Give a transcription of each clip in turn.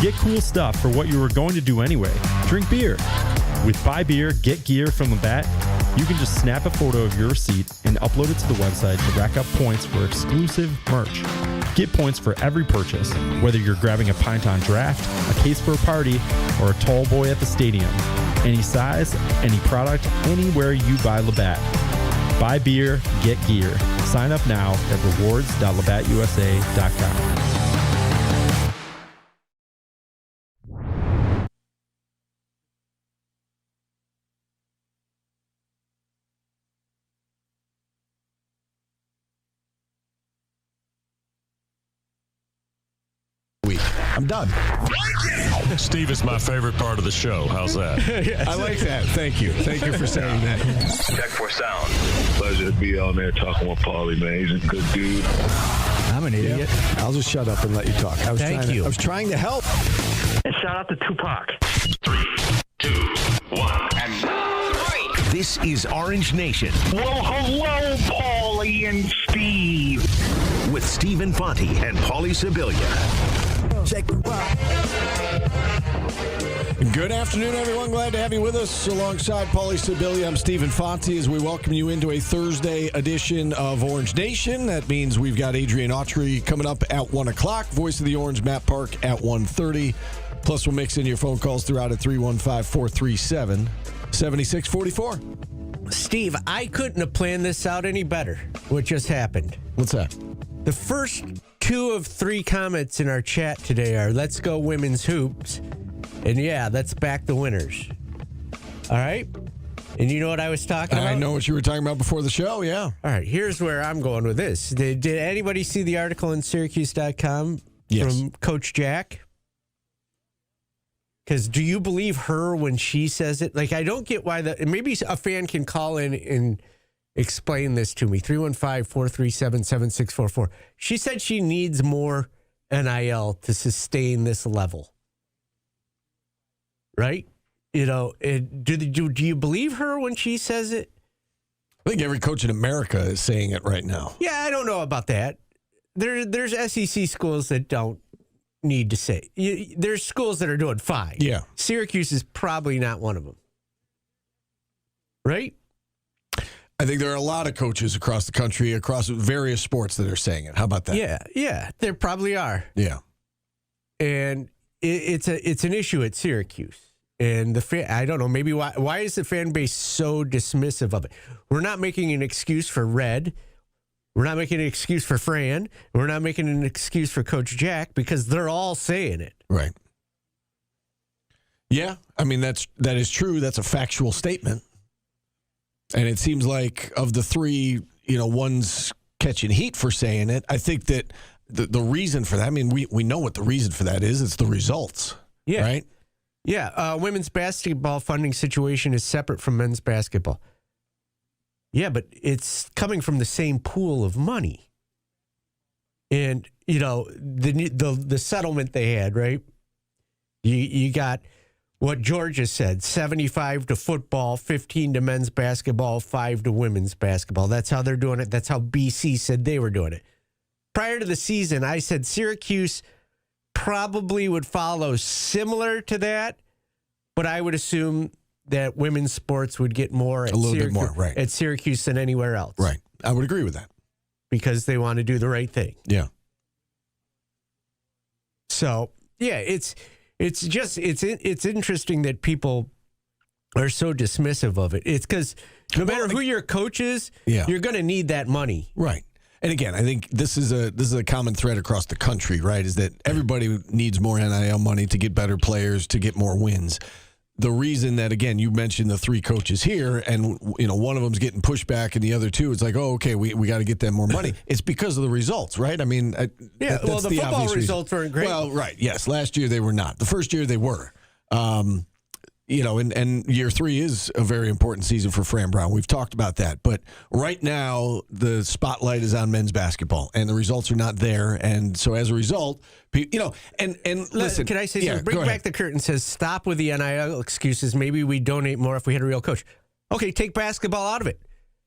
Get cool stuff for what you were going to do anyway. Drink beer. With Buy Beer, Get Gear from Labatt, you can just snap a photo of your receipt and upload it to the website to rack up points for exclusive merch. Get points for every purchase, whether you're grabbing a pint on draft, a case for a party, or a tall boy at the stadium. Any size, any product, anywhere you buy Labatt. Buy beer, get gear. Sign up now at rewards.labattusa.com. I'm done. Steve is my favorite part of the show. How's that? I like that. Thank you. Thank you for saying that. Check for sound. Pleasure to be on there talking with Paulie, man. He's a good dude. I'm an idiot. I'll just shut up and let you talk. I was trying to help. And shout out to Tupac. 3, 2, 1, and this is Orange Nation. Well, hello, Paulie and Steve. With Steve Infanti and Paulie Sibilia. Good afternoon, everyone. Glad to have you with us. Alongside Paulie Sibilia, I'm Steve Infanti as we welcome you into a Thursday edition of Orange Nation. That means we've got Adrian Autry coming up at 1 o'clock. Voice of the Orange, Matt Park at 1:30. Plus, we'll mix in your phone calls throughout at 315-437-7644. Steve, I couldn't have planned this out any better. What just happened? What's that? The first 2 of 3 comments in our chat today are, let's go women's hoops. And yeah, let's back the winners. All right? And you know what I was talking about? I know what you were talking about before the show, yeah. All right, here's where I'm going with this. Did anybody see the article in Syracuse.com from Coach Jack? Because do you believe her when she says it? Like, I don't get why maybe a fan can call in and explain this to me. 315-437-7644. She said she needs more NIL to sustain this level. Right? You know, do you believe her when she says it? I think every coach in America is saying it right now. Yeah, I don't know about that. There's SEC schools that don't need to say. There's schools that are doing fine. Yeah. Syracuse is probably not one of them. Right? I think there are a lot of coaches across the country, across various sports that are saying it. How about that? Yeah, there probably are. Yeah. And it's an issue at Syracuse. And the fan, I don't know, maybe why is the fan base so dismissive of it? We're not making an excuse for Red. We're not making an excuse for Fran. We're not making an excuse for Coach Jack because they're all saying it. Right. Yeah, I mean, that is true. That's a factual statement. And it seems like of the 3, one's catching heat for saying it. I think that the reason for that, I mean, we know what the reason for that is. It's the results. Yeah. Right? Yeah. Women's basketball funding situation is separate from men's basketball. Yeah, but it's coming from the same pool of money. And, the settlement they had, right? You got what Georgia said, 75 to football, 15 to men's basketball, 5 to women's basketball. That's how they're doing it. That's how BC said they were doing it. Prior to the season, I said Syracuse probably would follow similar to that, but I would assume that women's sports would get more at at Syracuse than anywhere else. Right. I would agree with that. Because they want to do the right thing. Yeah. So, yeah, it's interesting that people are so dismissive of it. It's because no matter who your coach is, you're going to need that money. Right. And again, I think this is a common thread across the country, right? Is that everybody needs more NIL money to get better players, to get more wins. The reason that, again, you mentioned the 3 coaches here, and one of them's getting pushback, and the other 2, it's like, oh, okay, we got to get them more money. It's because of the results, right? I mean, the football results weren't great. Well, right, yes, last year they were not. The first year they were. And year 3 is a very important season for Fran Brown. We've talked about that. But right now, the spotlight is on men's basketball, and the results are not there. And so as a result, and listen. Can I say something? Bring back the curtain. Says, stop with the NIL excuses. Maybe we donate more if we had a real coach. Okay, take basketball out of it.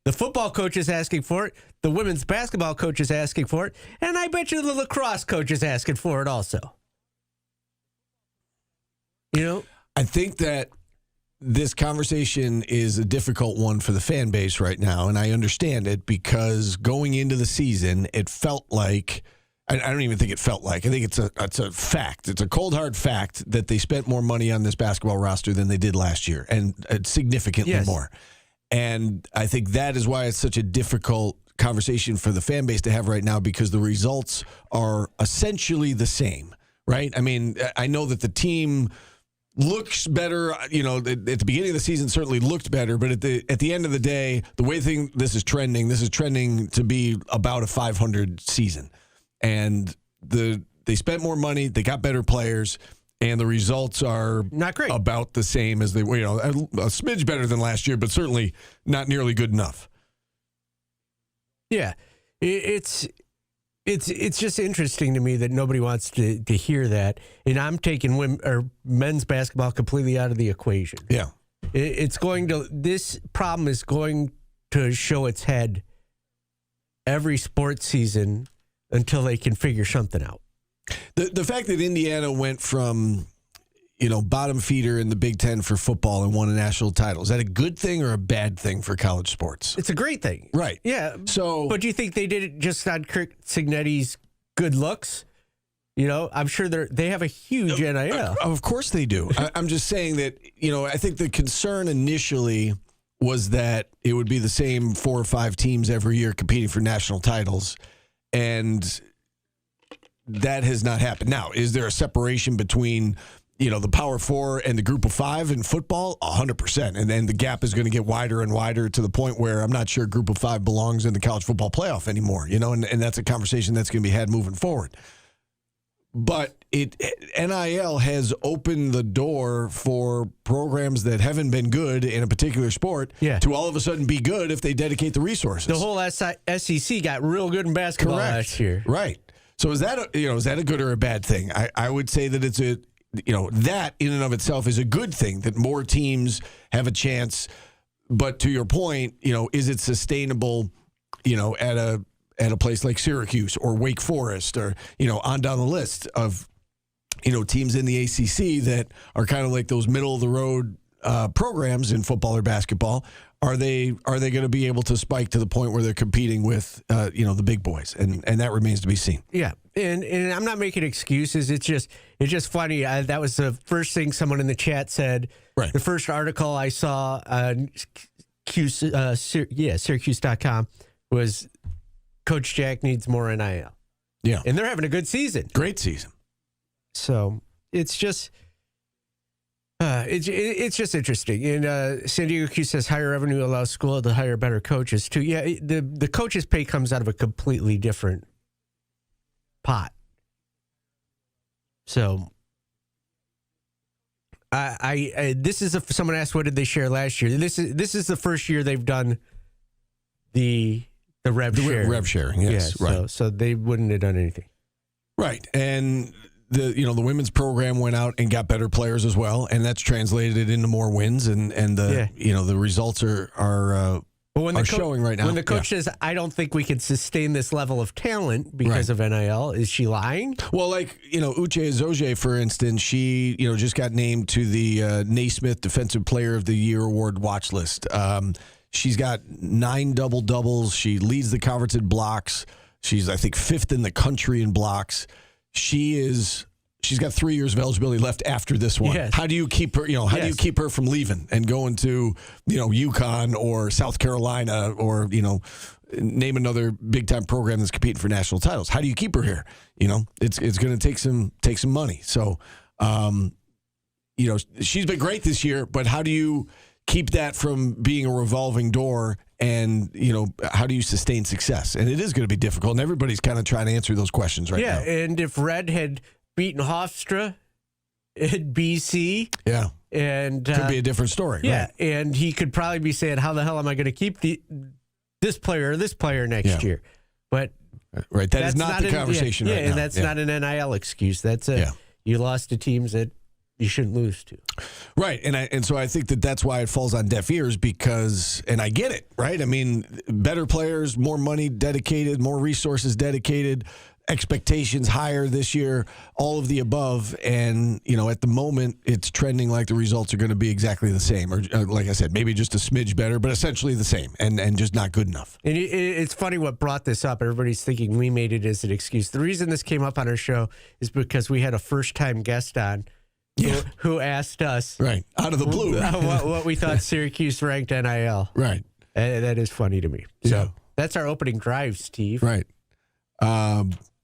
The football coach is asking for it. The women's basketball coach is asking for it. And I bet you the lacrosse coach is asking for it also. You know, I think that this conversation is a difficult one for the fan base right now, and I understand it because going into the season, it felt like I don't even think it felt like. I think it's a fact. It's a cold hard fact that they spent more money on this basketball roster than they did last year, and significantly more. And I think that is why it's such a difficult conversation for the fan base to have right now because the results are essentially the same, right? I mean, I know that the team looks better, at the beginning of the season certainly looked better, but at the end of the day, the way this is trending to be about a 500 season. And they spent more money, they got better players, and the results are not great. About the same as they were, a smidge better than last year, but certainly not nearly good enough. Yeah. It's just interesting to me that nobody wants to hear that, and I'm taking men's basketball completely out of the equation. Yeah, this problem is going to show its head every sports season until they can figure something out. The fact that Indiana went from bottom feeder in the Big Ten for football and won a national title, is that a good thing or a bad thing for college sports? It's a great thing. Right. Yeah. But do you think they did it just on Kirk Cignetti's good looks? I'm sure they have a huge NIL. Of course they do. I'm just saying that, I think the concern initially was that it would be the same 4 or 5 teams every year competing for national titles, and that has not happened. Now, is there a separation between the Power Four and the Group of Five in football? 100%. And then the gap is going to get wider and wider to the point where I'm not sure Group of Five belongs in the college football playoff anymore, and that's a conversation that's going to be had moving forward. But NIL has opened the door for programs that haven't been good in a particular sport to all of a sudden be good if they dedicate the resources. The whole SEC got real good in basketball last year. Right. So is that a good or a bad thing? I would say that it's that in and of itself is a good thing, that more teams have a chance. But to your point, is it sustainable, at a place like Syracuse or Wake Forest or, on down the list of, teams in the ACC that are kind of like those middle of the road programs in football or basketball? Are they going to be able to spike to the point where they're competing with, the big boys? And that remains to be seen. Yeah. And I'm not making excuses. It's just funny. That was the first thing someone in the chat said. Right. The first article I saw on Syracuse.com was Coach Jack needs more NIL. Yeah. And they're having a good season. Great season. So it's just it's just interesting. And San Diego Q says higher revenue allows school to hire better coaches too. Yeah, the coaches' pay comes out of a completely different pot. So I this is someone asked what did they share last year. This is the first year they've done the rev sharing. Rev sharing, yes, right. So they wouldn't have done anything. Right. And the women's program went out and got better players as well, and that's translated into more wins, and the results are showing right now. When the coach says, I don't think we can sustain this level of talent because of NIL, is she lying? Well, like, Uche Azoje, for instance, she, just got named to the Naismith Defensive Player of the Year award watch list. She's got 9 double-doubles. She leads the conference in blocks. She's, I think, 5th in the country in blocks. She's got 3 years of eligibility left after this one. Yes. How do you keep her, do you keep her from leaving and going to, UConn or South Carolina or, name another big time program that's competing for national titles? How do you keep her here? It's going to take some money. So, she's been great this year, but how do you keep that from being a revolving door? And, how do you sustain success? And it is going to be difficult, and everybody's kind of trying to answer those questions right now. Yeah, and if Red had beaten Hofstra at BC... Yeah, and could be a different story. Yeah, right? And he could probably be saying, how the hell am I going to keep this player or this player next year? But right, that is not the conversation right now. And that's not an NIL excuse. That's you lost to teams that you shouldn't lose to. Right, and so I think that's why it falls on deaf ears because, and I get it, right? I mean, better players, more money dedicated, more resources dedicated. expectations higher this year, all of the above. And, at the moment, it's trending like the results are going to be exactly the same. Or like I said, maybe just a smidge better, but essentially the same and just not good enough. And it's funny what brought this up. Everybody's thinking we made it as an excuse. The reason this came up on our show is because we had a first-time guest on who asked us right out of the blue what we thought Syracuse ranked NIL. Right. And that is funny to me. So that's our opening drive, Steve. Right.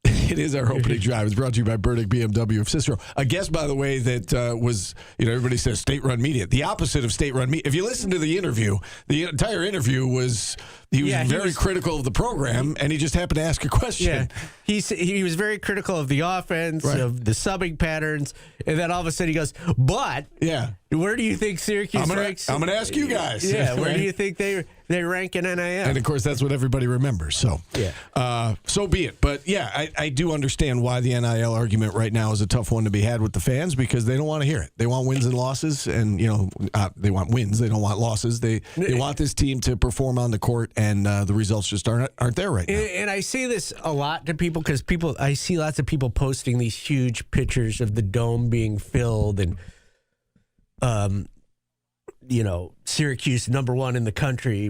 It is our opening drive. It's brought to you by Burdick BMW of Cicero. A guest, by the way, that was, everybody says state-run media. The opposite of state-run media. If you listen to the interview, the entire interview was, he was very critical of the program, and he just happened to ask a question. Yeah. He was very critical of the offense, of the subbing patterns, and then all of a sudden he goes, but where do you think Syracuse ranks? I'm going to ask you guys. Yeah, where do you think they rank in NIL? And, of course, that's what everybody remembers. So, so be it. But, I do understand why the NIL argument right now is a tough one to be had with the fans because they don't want to hear it. They want wins and losses, and, they want wins. They don't want losses. They want this team to perform on the court, and the results just aren't there right now. And I say this a lot to people because I see lots of people posting these huge pictures of the dome being filled and, Syracuse #1 in the country,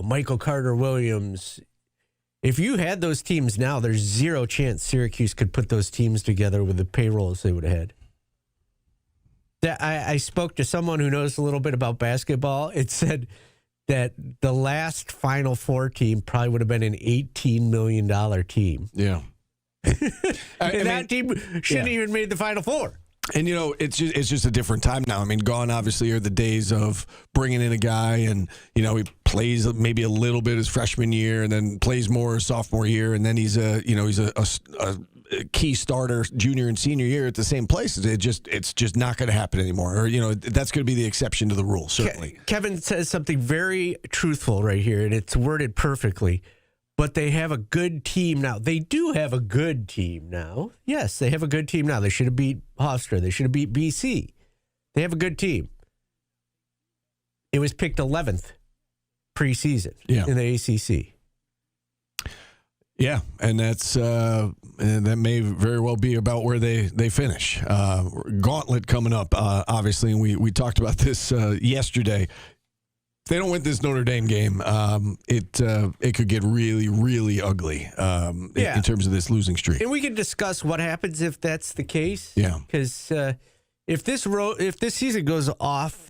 Michael Carter Williams. If you had those teams now, there's zero chance Syracuse could put those teams together with the payrolls they would have had. I spoke to someone who knows a little bit about basketball. It said that the last Final Four team probably would have been an $18 million team. Yeah. That team shouldn't even made the Final Four. And, it's just a different time now. I mean, gone obviously are the days of bringing in a guy and, he plays maybe a little bit his freshman year and then plays more his sophomore year. And then he's a key starter junior and senior year at the same place. It's just not going to happen anymore. Or, that's going to be the exception to the rule, certainly. Kevin says something very truthful right here, and it's worded perfectly. But they have a good team now. They do have a good team now. Yes, they have a good team now. They should have beat Hofstra. They should have beat BC. They have a good team. It was picked 11th preseason in the ACC. Yeah, and that's that may very well be about where they finish. Gauntlet coming up, obviously, and we talked about this yesterday. If they don't win this Notre Dame game, it could get really, really ugly in terms of this losing streak. And we can discuss what happens if that's the case. Yeah, because if this season goes off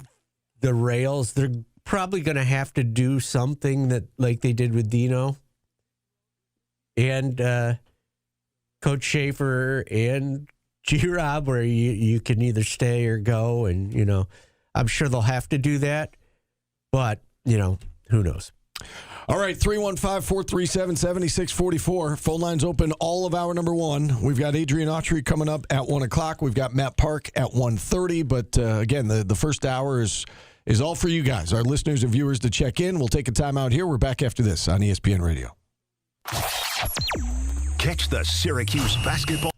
the rails, they're probably going to have to do something that like they did with Dino and Coach Schaefer and G-Rob, where you can either stay or go, and I'm sure they'll have to do that. But, who knows? All right, 315-437-7644. Phone lines open all of hour number one. We've got Adrian Autry coming up at 1 o'clock. We've got Matt Park at 1:30. But, again, the first hour is all for you guys, our listeners and viewers, to check in. We'll take a time out here. We're back after this on ESPN Radio. Catch the Syracuse basketball.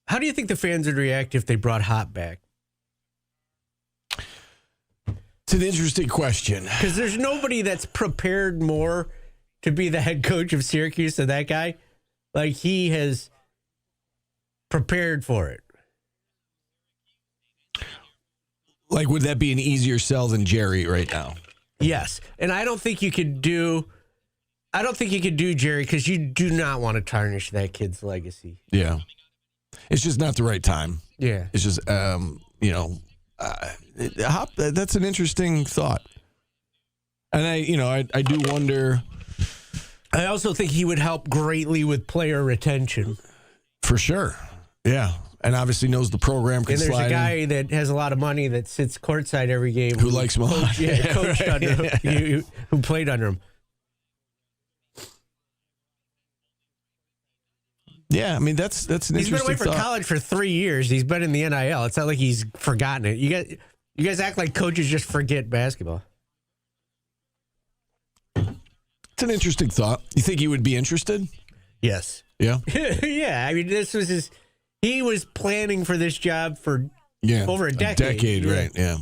How do you think the fans would react if they brought Hop back? It's an interesting question. Because there's nobody that's prepared more to be the head coach of Syracuse than that guy. Like, he has prepared for it. Like, would that be an easier sell than Jerry right now? Yes. And I don't think you could do Jerry because you do not want to tarnish that kid's legacy. Yeah. It's just not the right time. Yeah. It's just, that's an interesting thought. And I do wonder. I also think he would help greatly with player retention. For sure. Yeah. And obviously knows the program. And there's a guy that has a lot of money that sits courtside every game. Who likes him a lot. Coached under him, who played under him. Yeah, I mean, that's an He's been interesting away from thought. college for 3 years. He's been in the NIL. It's not like he's forgotten it. You guys act like coaches just forget basketball. It's an interesting thought. You think he would be interested? Yes. Yeah. Yeah, I mean, this was he was planning for this job for over a decade. decade, right, yeah.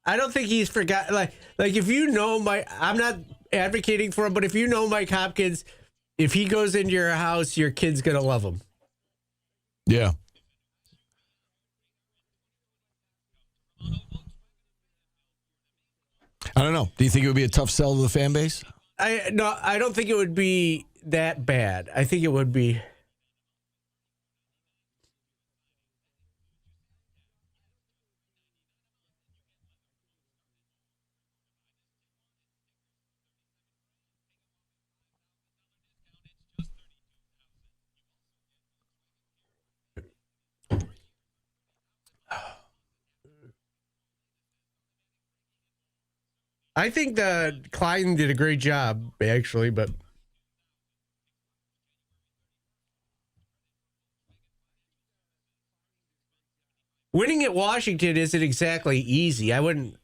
I don't think he's forgot. Like if you know I'm not advocating for him, but if you know Mike Hopkins, if he goes into your house, your kid's gonna love him. Yeah. I don't know. Do you think it would be a tough sell to the fan base? I don't think it would be that bad. I think it would be. I think that Klein did a great job, actually, but winning at Washington isn't exactly easy. I wouldn't.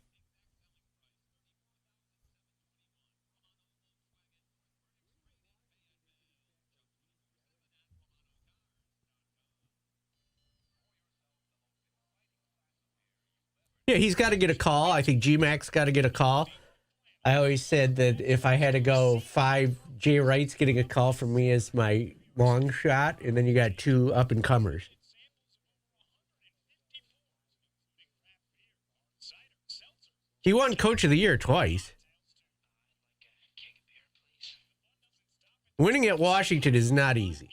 Yeah, he's got to get a call. I think G-Mac's got to get a call. I always said that if I had to go 5, Jay Wright's getting a call from me as my long shot, and then you got 2 up-and-comers. He won Coach of the Year twice. Winning at Washington is not easy.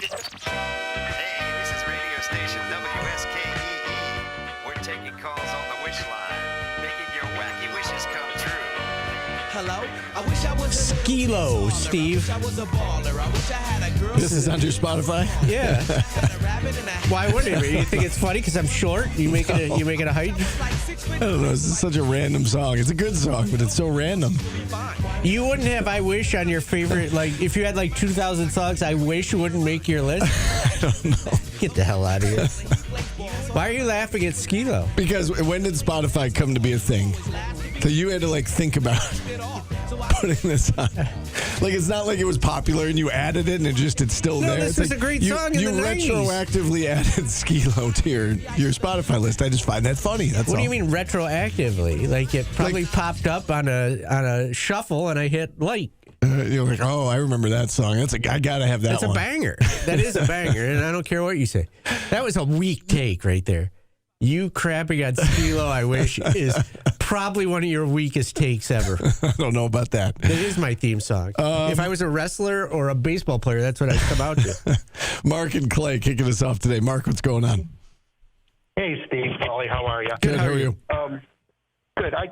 Hey, this is radio station WSKEE. We're taking calls on the wish line, making your wacky wishes come true. Hello? I wish I was Skilo, Steve. This is on your Spotify? Yeah. Why wouldn't it? You think it's funny because I'm short? You make it a height? I don't know. This is such a random song. It's a good song, but it's so random. You wouldn't have I Wish on your favorite, like, if you had like 2,000 songs, I Wish wouldn't make your list? I don't know. Get the hell out of here. Why are you laughing at Skilo? Because when did Spotify come to be a thing? So you had to like think about putting this on. Like, it's not like it was popular and you added it and it's still there. This it's was like a great song in you the 90s. retroactively added Skilo to your Spotify list. I just find that funny. That's What all. do you mean retroactively? Like, it probably popped up on a shuffle and I hit like. You're like, oh, I remember that song. I gotta have that That's one. a banger. That is a banger, and I don't care what you say. That was a weak take right there. You crapping on Skilo, I Wish, is probably one of your weakest takes ever. I don't know about that. It is my theme song. If I was a wrestler or a baseball player, that's what I'd come out to. Mark and Clay kicking us off today. Mark, what's going on? Hey, Steve, Polly, how are you? Good. How are you? Good. I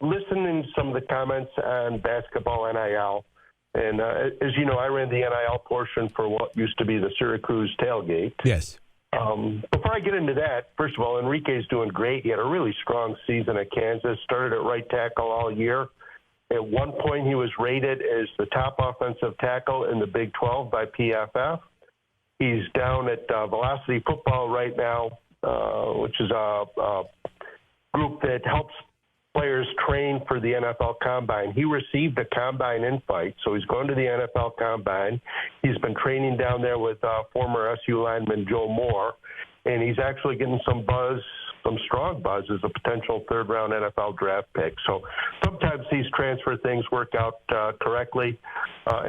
listened in some of the comments on basketball NIL, and as you know, I ran the NIL portion for what used to be the Syracuse tailgate. Yes. Before I get into that, first of all, Enrique's doing great. He had a really strong season at Kansas, started at right tackle all year. At one point, he was rated as the top offensive tackle in the Big 12 by PFF. He's down at Velocity Football right now, which is a group that helps players train for the NFL Combine. He received a Combine invite, so he's going to the NFL Combine. He's been training down there with former SU lineman Joe Moore, and he's actually getting some buzz, some strong buzz, as a potential third-round NFL draft pick. So sometimes these transfer things work out correctly.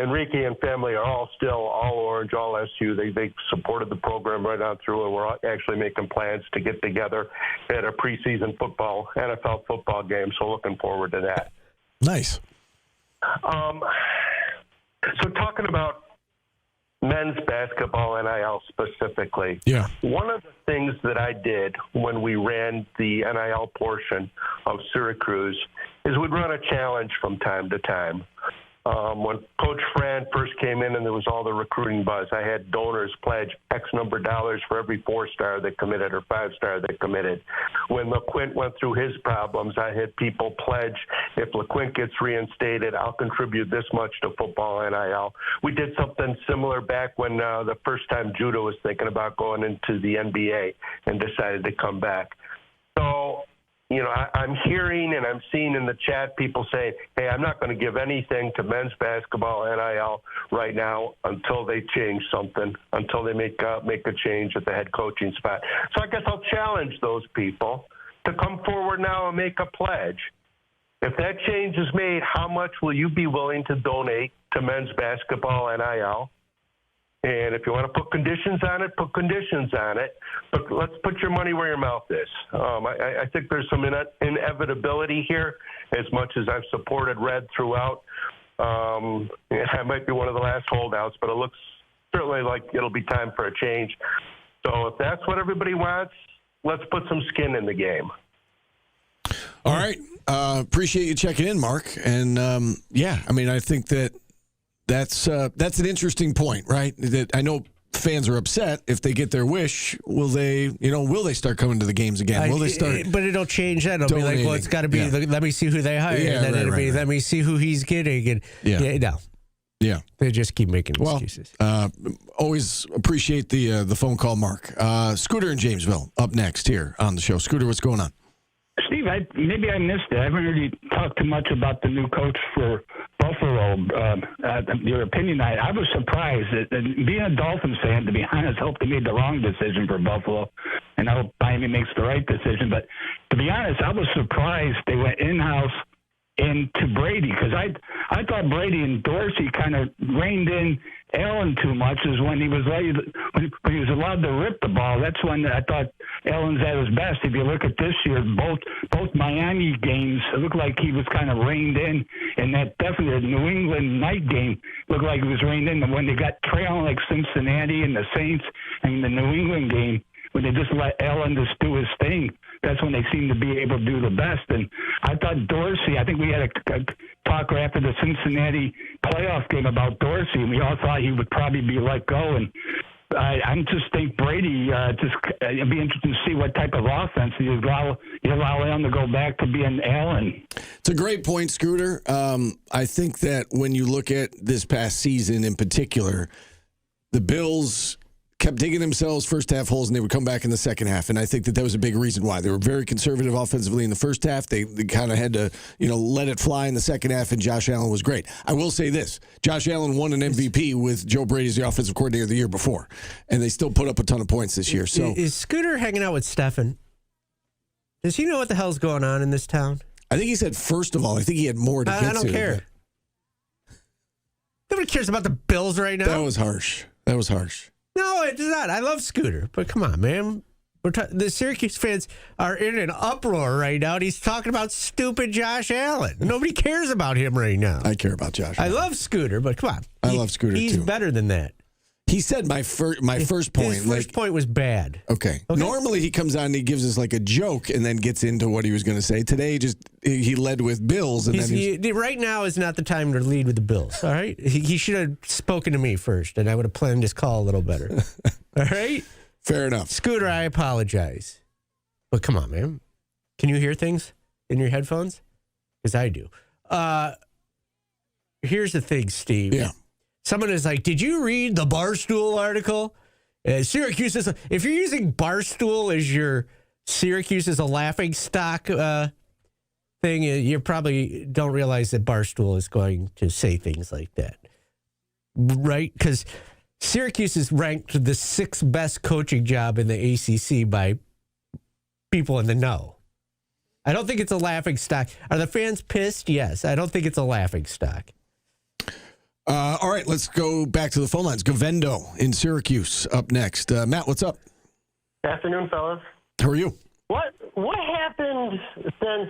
Enrique and family are all orange, all SU. They supported the program right on through, and we're actually making plans to get together at a preseason NFL football game. So looking forward to that. Nice. So talking about men's basketball NIL specifically. Yeah. One of the things that I did when we ran the NIL portion of Syracuse is we'd run a challenge from time to time. When Coach Fran first came in and there was all the recruiting buzz, I had donors pledge X number of dollars for every 4-star that committed or 5-star that committed. When LeQuint went through his problems, I had people pledge, if LeQuint gets reinstated, I'll contribute this much to football NIL. We did something similar back when the first time Judah was thinking about going into the NBA and decided to come back. So, you know, I'm hearing and I'm seeing in the chat people say, hey, I'm not going to give anything to men's basketball NIL right now until they change something, until they make a change at the head coaching spot. So I guess I'll challenge those people to come forward now and make a pledge. If that change is made, how much will you be willing to donate to men's basketball NIL? And if you want to put conditions on it, put conditions on it. But let's put your money where your mouth is. I think there's some inevitability here. As much as I've supported Red throughout, I might be one of the last holdouts, but it looks certainly like it'll be time for a change. So if that's what everybody wants, let's put some skin in the game. All right. Appreciate you checking in, Mark. And, I think that's an interesting point, right? That I know fans are upset if they get their wish. Will they start coming to the games again? Will they start? But it'll change that. It'll be like, well, it's got to be. Let me see who they hire, and then it'll be, let me see who he's getting, and yeah. They just keep making excuses. Always appreciate the phone call, Mark. Scooter in Jamesville up next here on the show. Scooter, what's going on? Steve, maybe I missed it. I haven't heard you talk too much about the new coach for Buffalo. Your opinion, I was surprised. Being a Dolphins fan, to be honest, I hope they made the wrong decision for Buffalo, and I hope Miami makes the right decision. But to be honest, I was surprised they went in-house into Brady, because I thought Brady and Dorsey kind of reined in Allen too much. Is when he was allowed to rip the ball. That's when I thought Allen's at his best. If you look at this year, both Miami games, it looked like he was kind of reined in, and that definitely the New England night game looked like it was reined in. And when they got trailing like Cincinnati and the Saints, and the New England game, when they just let Allen just do his thing, that's when they seem to be able to do the best. And I thought Dorsey, I think we had a talk after the Cincinnati playoff game about Dorsey, and we all thought he would probably be let go. And I just think Brady, it'd be interesting to see what type of offense you allow Allen to go back to being Allen. It's a great point, Scooter. I think that when you look at this past season in particular, the Bills kept digging themselves first half holes, and they would come back in the second half. And I think that was a big reason why. They were very conservative offensively in the first half. They kind of had to, let it fly in the second half, and Josh Allen was great. I will say this. Josh Allen won an MVP with Joe Brady as the offensive coordinator the year before, and they still put up a ton of points this year. So is Scooter hanging out with Stefan? Does he know what the hell's going on in this town? I think he said, first of all, I think he had more to get to. I don't care. Nobody cares about the Bills right now. That was harsh. No, it's not. I love Scooter, but come on, man. The Syracuse fans are in an uproar right now, and he's talking about stupid Josh Allen. Nobody cares about him right now. I care about Josh Allen. I love Scooter, but come on. I love Scooter, too. He's better than that. He said my first point. His first point was bad. Okay. Normally he comes on and he gives us like a joke and then gets into what he was going to say. Today, he led with Bills. And right now is not the time to lead with the Bills, all right? He should have spoken to me first, and I would have planned his call a little better. All right? Fair enough. Scooter, I apologize. But come on, man. Can you hear things in your headphones? Because I do. here's the thing, Steve. Yeah. Someone is like, did you read the Barstool article? Syracuse is, if you're using Barstool as your Syracuse is a laughing stock thing, you probably don't realize that Barstool is going to say things like that. Right? Because Syracuse is ranked the 6th best coaching job in the ACC by people in the know. I don't think it's a laughing stock. Are the fans pissed? Yes. I don't think it's a laughing stock. All right, let's go back to the phone lines. Govendo in Syracuse up next. Matt, what's up? Afternoon, fellas. How are you? What happened since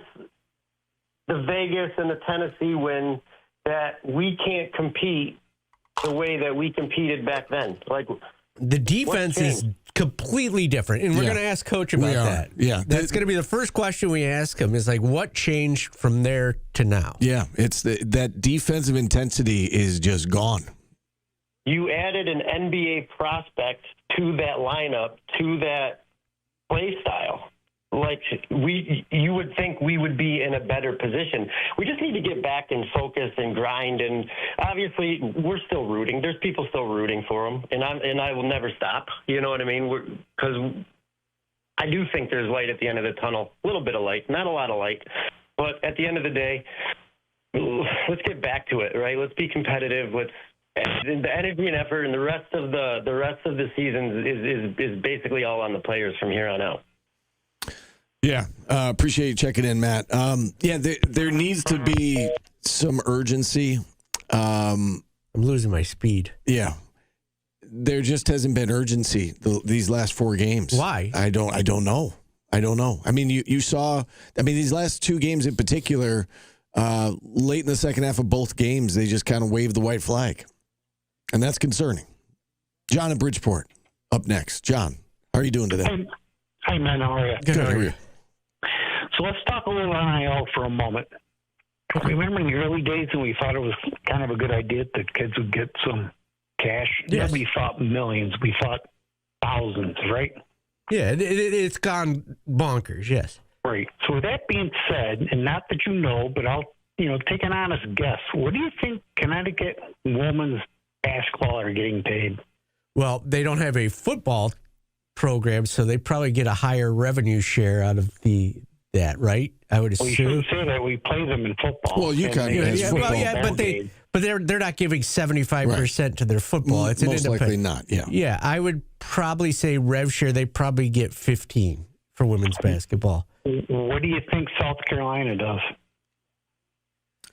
the Vegas and the Tennessee win that we can't compete the way that we competed back then? Like, the defense is completely different, and we're going to ask Coach about that. Yeah, that's going to be the first question we ask him. Is like, what changed from there to now? Yeah, it's that defensive intensity is just gone. You added an NBA prospect to that lineup, to that play style. Like, you would think we would be in a better position. We just need to get back and focus and grind. And obviously, we're still rooting. There's people still rooting for them, and I will never stop. You know what I mean? Because I do think there's light at the end of the tunnel. A little bit of light, not a lot of light. But at the end of the day, let's get back to it, right? Let's be competitive. The energy and effort, and the rest of the season is basically all on the players from here on out. Yeah, appreciate you checking in, Matt. There needs to be some urgency. I'm losing my speed. Yeah, there just hasn't been urgency these last 4 games. Why? I don't know. I mean, you saw. I mean, these last 2 games in particular, late in the second half of both games, they just kind of waved the white flag, and that's concerning. John in Bridgeport up next. John, how are you doing today? Hi, man. How are you? Good. How are you? So let's talk a little NIL for a moment. Remember in the early days when we thought it was kind of a good idea that kids would get some cash? Yes. Nobody thought millions. We thought thousands, right? Yeah, it's gone bonkers, yes. Right. So with that being said, and not that you know, but I'll take an honest guess. What do you think Connecticut women's basketball are getting paid? Well, they don't have a football program, so they probably get a higher revenue share out of that, right? I would assume. Well, you shouldn't say that. We play them in football. Well, UConn has football. But they're not giving 75% to their football. It's an most likely not. Yeah. Yeah, I would probably say rev share. They probably get 15 for women's basketball. What do you think South Carolina does?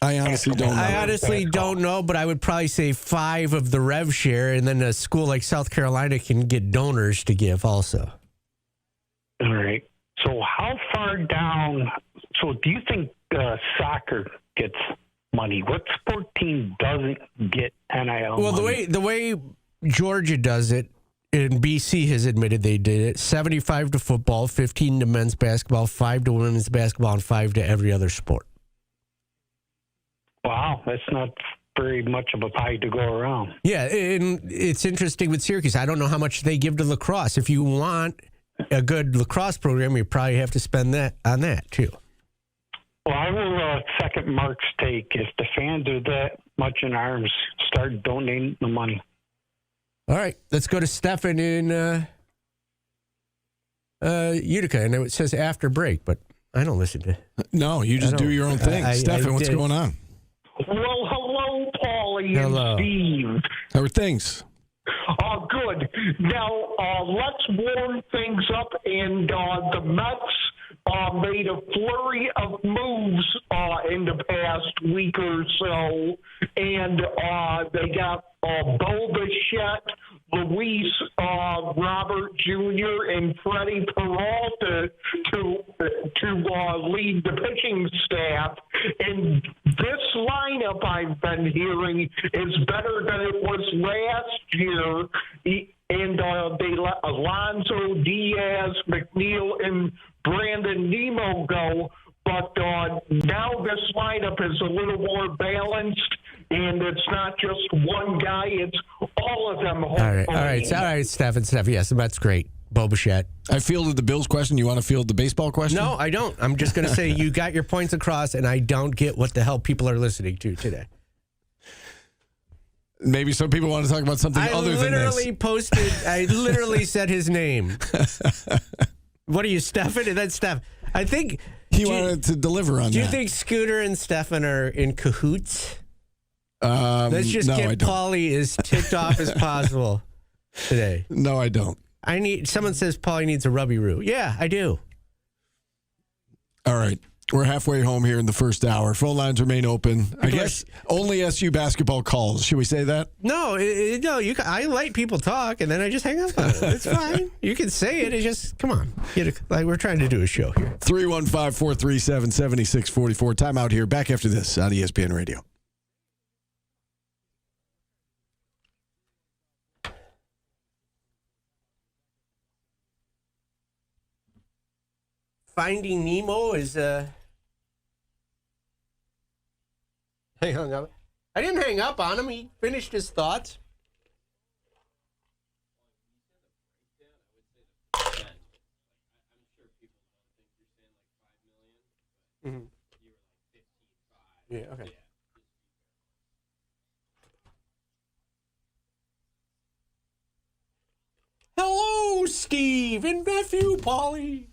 I honestly don't know, but I would probably say 5 of the rev share, and then a school like South Carolina can get donors to give also. All right. So how far down? So do you think soccer gets money? What sport team doesn't get NIL well, money? the way Georgia does it, and BC has admitted they did it, 75 to football, 15 to men's basketball, 5 to women's basketball, and 5 to every other sport. Wow, that's not very much of a pie to go around. Yeah, and it's interesting with Syracuse. I don't know how much they give to lacrosse. If you want a good lacrosse program, you probably have to spend that on that too. Well, I will second Mark's take. If the fans are that much in arms, start donating the money. All right, let's go to Stefan in Utica. I know it says after break, but I don't listen to. No, you just do your own thing. Stefan, what's going on? Well, hello, Paulie Hello. and Steve. How are things? Good. Now, let's warm things up. And the Mets made a flurry of moves in the past week or so. And they got Bo Bichette, Luis Robert Jr., and Freddie Peralta to lead the pitching staff. And this lineup I've been hearing is better than it was last year. And they let Alonso, Diaz, McNeil, and Brandon Nemo go. But now this lineup is a little more balanced, and it's not just one guy; it's all of them. All right, Stefan. Yes, that's great. Bo Bichette. I fielded the Bills question. You want to field the baseball question? No, I don't. I'm just going to say you got your points across, and I don't get what the hell people are listening to today. Maybe some people want to talk about something other than this. I literally said his name. What are you, Stefan? And then Steph. I think he wanted to deliver on that. Do you think Scooter and Stefan are in cahoots? Let's just get Paulie as ticked off as possible today. No, I don't. Someone says Paulie needs a rubby roo. Yeah, I do. All right. We're halfway home here in the first hour. Phone lines remain open. I guess only SU basketball calls. Should we say that? No, I let people talk, and then I just hang up on it. It's fine. You can say it. It's just, come on. We're trying to do a show here. 315-437-7644. Time out here. Back after this on ESPN Radio. Finding Nemo is hang up. I didn't hang up on him. He finished his thoughts. Mm-hmm. Yeah, okay. Hello, Steve and nephew Paulie.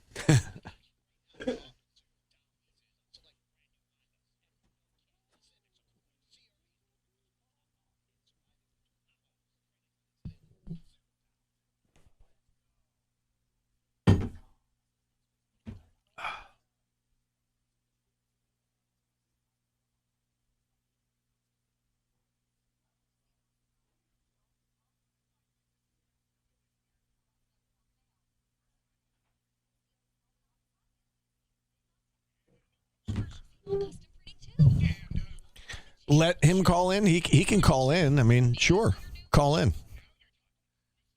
Let him call in. He can call in. I mean, sure, call in.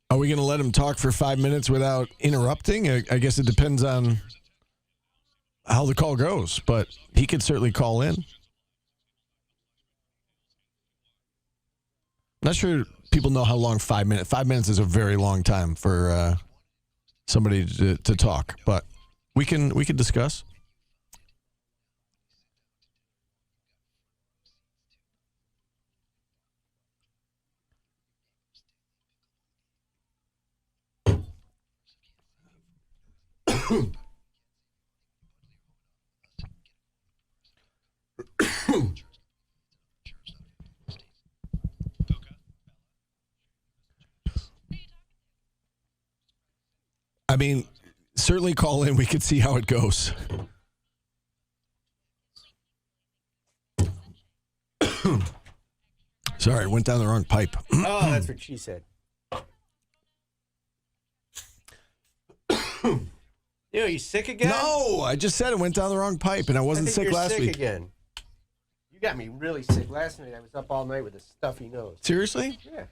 Are we going to let him talk for 5 minutes without interrupting? I guess it depends on how the call goes, but he could certainly call in. Not sure people know how long 5 minutes. 5 minutes is a very long time for somebody to talk, but we can discuss. I mean, certainly call in. We could see how it goes. Sorry, went down the wrong pipe. Oh, that's what she said. Yo, you sick again? No, I just said it went down the wrong pipe, and I wasn't sick last week. Again. You got me really sick last night. I was up all night with a stuffy nose. Seriously? Yeah.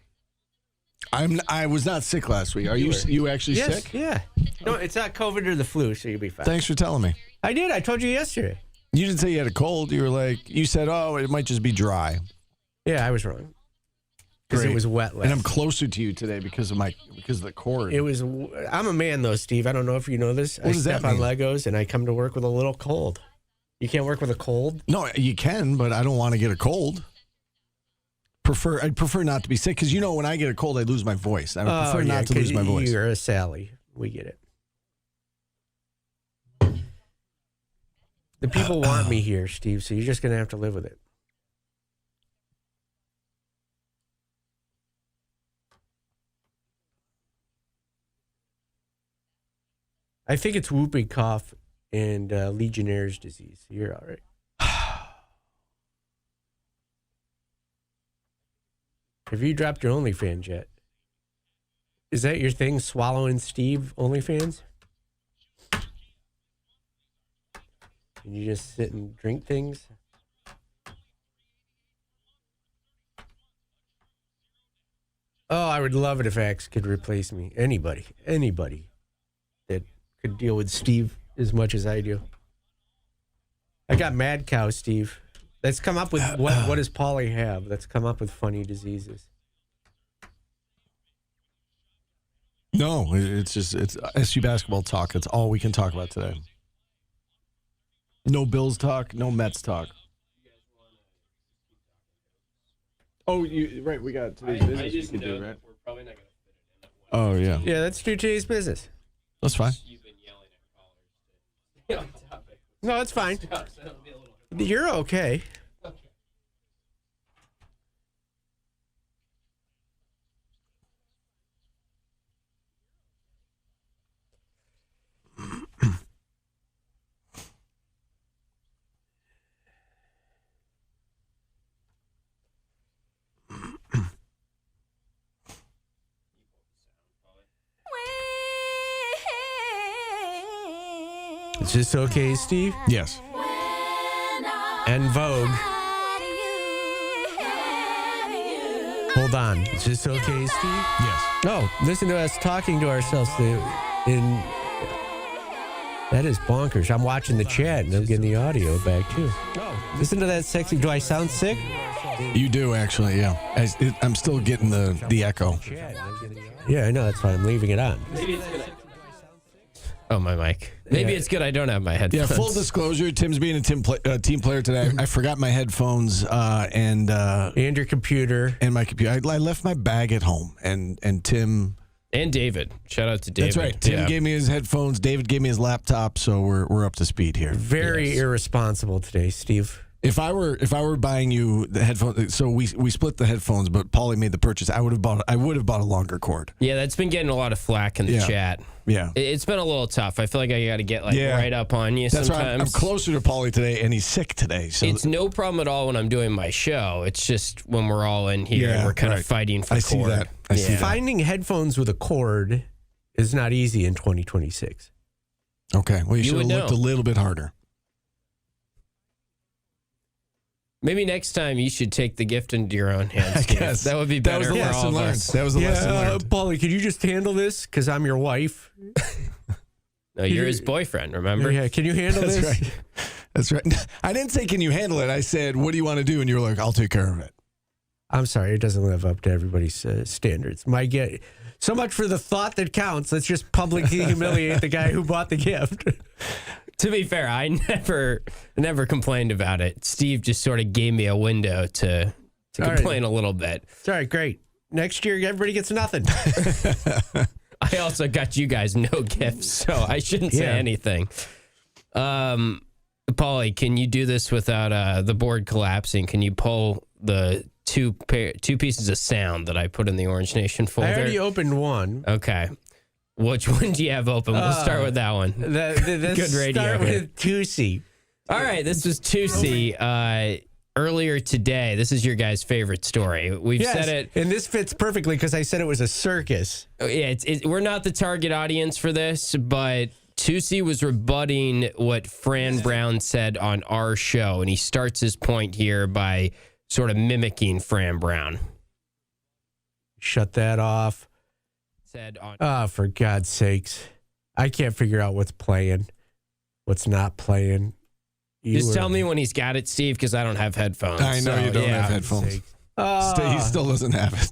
I was not sick last week. Are you actually sick? Yeah. No, it's not COVID or the flu, so you'll be fine. Thanks for telling me. I did. I told you yesterday. You didn't say you had a cold. You said, oh, it might just be dry. Yeah, I was wrong. Because it was wet last. And I'm closer to you today because of the cord. I'm a man though, Steve. I don't know if you know this. What does that mean? On Legos and I come to work with a little cold. You can't work with a cold? No, you can, but I don't want to get a cold. I'd prefer not to be sick because when I get a cold, I lose my voice. I would prefer not to lose my voice. You're a Sally. We get it. The people want me here, Steve, so you're just going to have to live with it. I think it's whooping cough and Legionnaire's disease. You're all right. Have you dropped your OnlyFans yet? Is that your thing, swallowing Steve OnlyFans? Can you just sit and drink things? Oh, I would love it if Axe could replace me. Anybody that could deal with Steve as much as I do. I got Mad Cow, Steve. Let's come up with what does Paulie have? Let's come up with funny diseases. No, it's SU basketball talk. That's all we can talk about today. No Bills talk, no Mets talk. Oh, right. We got today's business. You could do, right? We're probably not gonna fit it in. Oh yeah. Yeah, let's do today's business. That's fine. No, it's fine. You're okay. Is this okay, Steve? Yes. And Vogue. Hold on. Is this okay, Steve? Yes. No, listen to us talking to ourselves. That is bonkers. I'm watching the chat and I'm getting the audio back too. Listen to that sexy. Do I sound sick? You do actually. Yeah. I'm still getting the echo. Yeah, I know. That's why I'm leaving it on. Oh, my mic. Maybe it's good I don't have my headphones. Yeah, full disclosure, Tim's being a team player today. I forgot my headphones and your computer. And my computer. I left my bag at home, and Tim... And David. Shout out to David. That's right. Tim gave me his headphones. David gave me his laptop, so we're up to speed here. Very irresponsible today, Steve. If I were buying you the headphones, so we split the headphones, but Paulie made the purchase. I would have bought a longer cord. Yeah, that's been getting a lot of flack in the chat. Yeah, it's been a little tough. I feel like I got to get right up on you. That's sometimes. Right. I'm closer to Paulie today, and he's sick today. So it's no problem at all when I'm doing my show. It's just when we're all in here and we're kind of fighting for cord. See that. I see that. Finding headphones with a cord is not easy in 2026. Okay, well you should have looked a little bit harder. Maybe next time you should take the gift into your own hands. I guess. That would be better for all of us. That was the lesson learned. Paulie, could you just handle this? Because I'm your wife. No, you're his boyfriend, remember? Yeah, can you handle this? Right. That's right. I didn't say, can you handle it? I said, what do you want to do? And you were like, I'll take care of it. I'm sorry. It doesn't live up to everybody's standards. So much for the thought that counts. Let's just publicly humiliate the guy who bought the gift. To be fair, I never complained about it. Steve just sort of gave me a window to complain a little bit. It's all right, great. Next year, everybody gets nothing. I also got you guys no gifts, so I shouldn't say anything. Paulie, can you do this without the board collapsing? Can you pull the two pieces of sound that I put in the Orange Nation folder? I already opened one. Okay. Which one do you have open? We'll start with that one. Good radio. Start with Tusi. All right, this was Tusi earlier today. This is your guys' favorite story. We've said it. And this fits perfectly because I said it was a circus. Yeah, we're not the target audience for this, but Tusi was rebutting what Fran Brown said on our show, and he starts his point here by sort of mimicking Fran Brown. Shut that off. For God's sakes. I can't figure out what's playing, what's not playing. Just tell me when he's got it, Steve, because I don't have headphones. I know you don't have headphones. He still doesn't have it.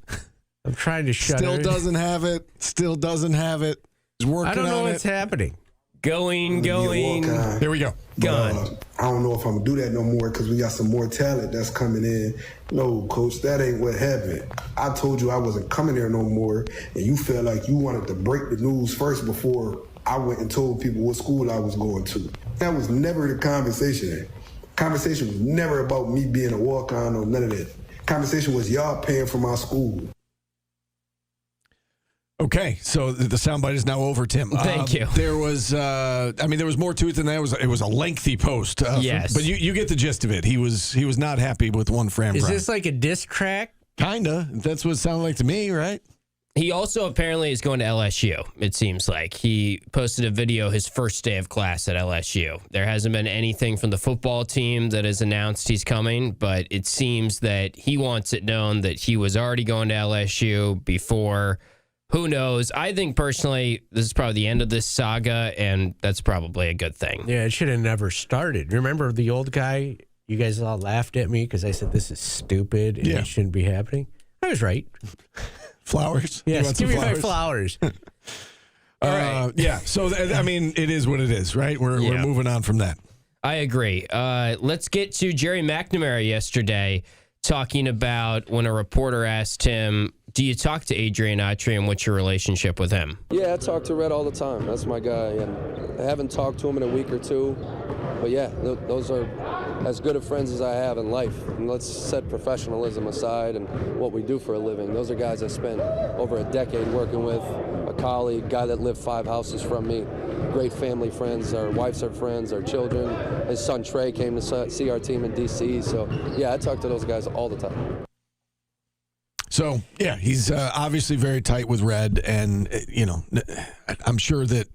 I'm trying to shut it. Still doesn't have it. Still doesn't have it. He's working on it. I don't know what's happening. Going. Here we go. Gone. I don't know if I'm going to do that no more because we got some more talent that's coming in. No, Coach, that ain't what happened. I told you I wasn't coming there no more, and you felt like you wanted to break the news first before I went and told people what school I was going to. That was never the conversation. Conversation was never about me being a walk-on or none of that. Conversation was y'all paying for my school. Okay, so the soundbite is now over, Tim. Thank you. There was, there was more to it than that. It was a lengthy post. Yes, but you get the gist of it. He was not happy with one Fran Brown. Is this like a diss track? Kinda. That's what it sounded like to me, right? He also apparently is going to LSU, it seems like. He posted a video his first day of class at LSU. There hasn't been anything from the football team that has announced he's coming, but it seems that he wants it known that he was already going to LSU before. Who knows? I think personally, this is probably the end of this saga, and that's probably a good thing. Yeah, it should have never started. Remember the old guy? You guys all laughed at me because I said this is stupid and it shouldn't be happening. I was right. Flowers? Yes, give me my flowers. All right. Yeah, so, it is what it is, right? We're moving on from that. I agree. Let's get to Jerry McNamara yesterday talking about when a reporter asked him, do you talk to Adrian Autry and what's your relationship with him? Yeah, I talk to Red all the time. That's my guy. And I haven't talked to him in a week or two. But yeah, those are as good of friends as I have in life. And let's set professionalism aside and what we do for a living. Those are guys I spent over a decade working with, a colleague, guy that lived 5 houses from me, great family friends. Our wives are friends, our children. His son Trey came to see our team in D.C. So yeah, I talk to those guys all the time. So, yeah, he's obviously very tight with Red, and, I'm sure that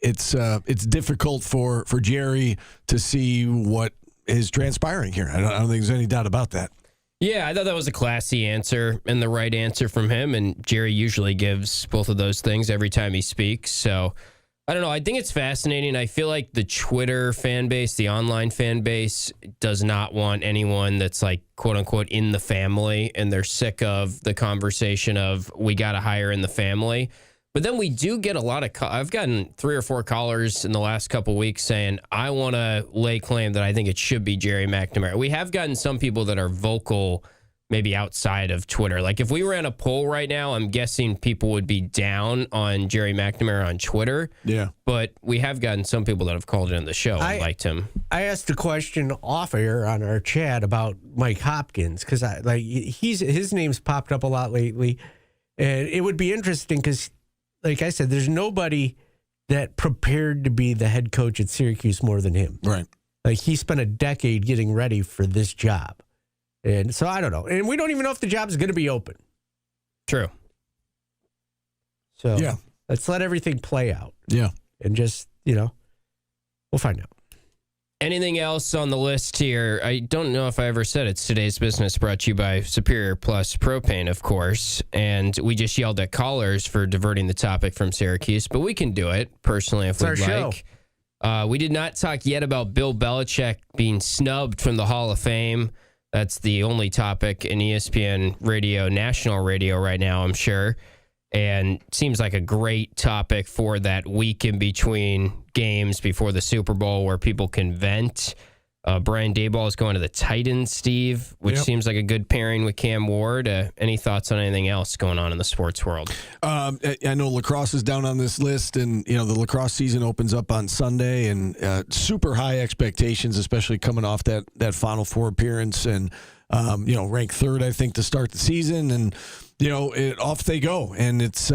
it's difficult for Jerry to see what is transpiring here. I don't think there's any doubt about that. Yeah, I thought that was a classy answer and the right answer from him, and Jerry usually gives both of those things every time he speaks, so I don't know. I think it's fascinating. I feel like the Twitter fan base, the online fan base, does not want anyone that's like, quote unquote, in the family. And they're sick of the conversation of we got to hire in the family. But then we do get a lot of I've gotten 3 or 4 callers in the last couple of weeks saying, I want to lay claim that I think it should be Jerry McNamara. We have gotten some people that are vocal maybe outside of Twitter. Like if we ran a poll right now, I'm guessing people would be down on Jerry McNamara on Twitter. Yeah. But we have gotten some people that have called in the show and liked him. I asked a question off air on our chat about Mike Hopkins because his name's popped up a lot lately. And it would be interesting because, like I said, there's nobody that prepared to be the head coach at Syracuse more than him. Right. Like he spent a decade getting ready for this job. And so I don't know. And we don't even know if the job is going to be open. True. So yeah, let's let everything play out. Yeah. And just, we'll find out. Anything else on the list here? I don't know if I ever said it's today's business brought to you by Superior Plus Propane, of course. And we just yelled at callers for diverting the topic from Syracuse, but we can do it personally if we'd like. We did not talk yet about Bill Belichick being snubbed from the Hall of Fame. That's the only topic in ESPN radio, national radio right now, I'm sure. And seems like a great topic for that week in between games before the Super Bowl where people can vent. Brian Daboll is going to the Titans, Steve, which seems like a good pairing with Cam Ward. Any thoughts on anything else going on in the sports world? I know lacrosse is down on this list, and the lacrosse season opens up on Sunday, and super high expectations, especially coming off that Final Four appearance, and ranked 3rd, I think, to start the season, and off they go, and it's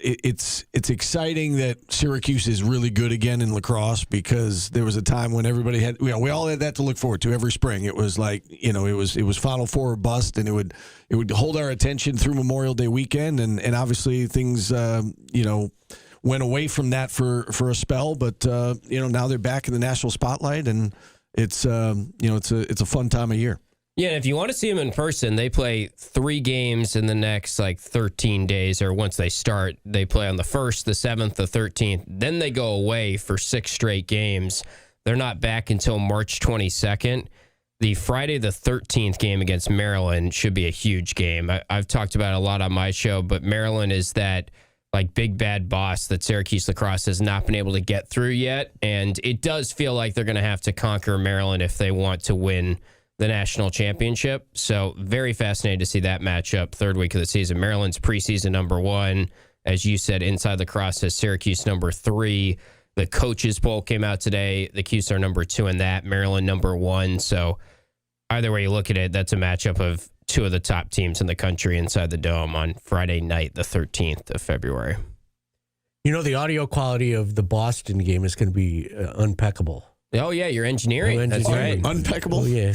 it's exciting that Syracuse is really good again in lacrosse because there was a time when everybody had we all had that to look forward to every spring. It was like it was Final Four or bust, and it would hold our attention through Memorial Day weekend, and obviously things went away from that for a spell, but now they're back in the national spotlight, and it's a fun time of year. Yeah, and if you want to see them in person, they play 3 games in the next 13 days, or once they start, they play on the 1st, the 7th, the 13th. Then they go away for 6 straight games. They're not back until March 22nd. The Friday the 13th game against Maryland should be a huge game. I've talked about it a lot on my show, but Maryland is that big bad boss that Syracuse lacrosse has not been able to get through yet, and it does feel like they're going to have to conquer Maryland if they want to win the national championship. So very fascinated to see that matchup 3rd week of the season. Maryland's preseason number 1. As you said, Inside Lacrosse has Syracuse number 3. The coaches poll came out today. The Cuse are number 2 in that. Maryland number 1. So either way you look at it, that's a matchup of 2 of the top teams in the country inside the Dome on Friday night, the 13th of February. The audio quality of the Boston game is going to be impeccable. Oh, yeah, you're engineering. That's right. Impeccable. Oh, yeah.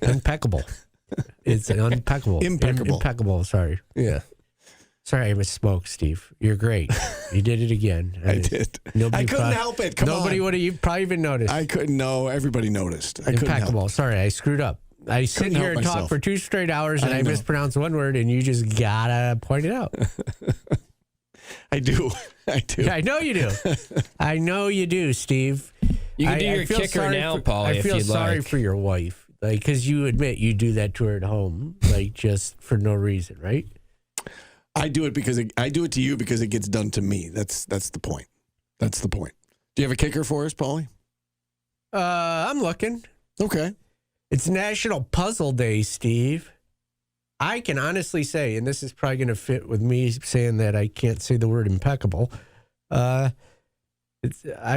Impeccable. It's impeccable. Impeccable, sorry. Yeah. Sorry, I misspoke, Steve. You're great. You did it again. I did. I couldn't help it. Nobody would have probably even noticed. I couldn't know. Everybody noticed. Impeccable. Sorry, I screwed up. I sit here and talk for 2 straight hours, and I mispronounce one word, and you just gotta point it out. I do. Yeah, I know you do. I know you do, Steve. You can do your kicker now, Paulie, I if feel you'd sorry like. for your wife, because you admit you do that to her at home, just for no reason, right? I do it I do it to you because it gets done to me. That's the point. That's the point. Do you have a kicker for us, Paulie? I'm looking. Okay. It's National Puzzle Day, Steve. I can honestly say, and this is probably going to fit with me saying that I can't say the word impeccable. I've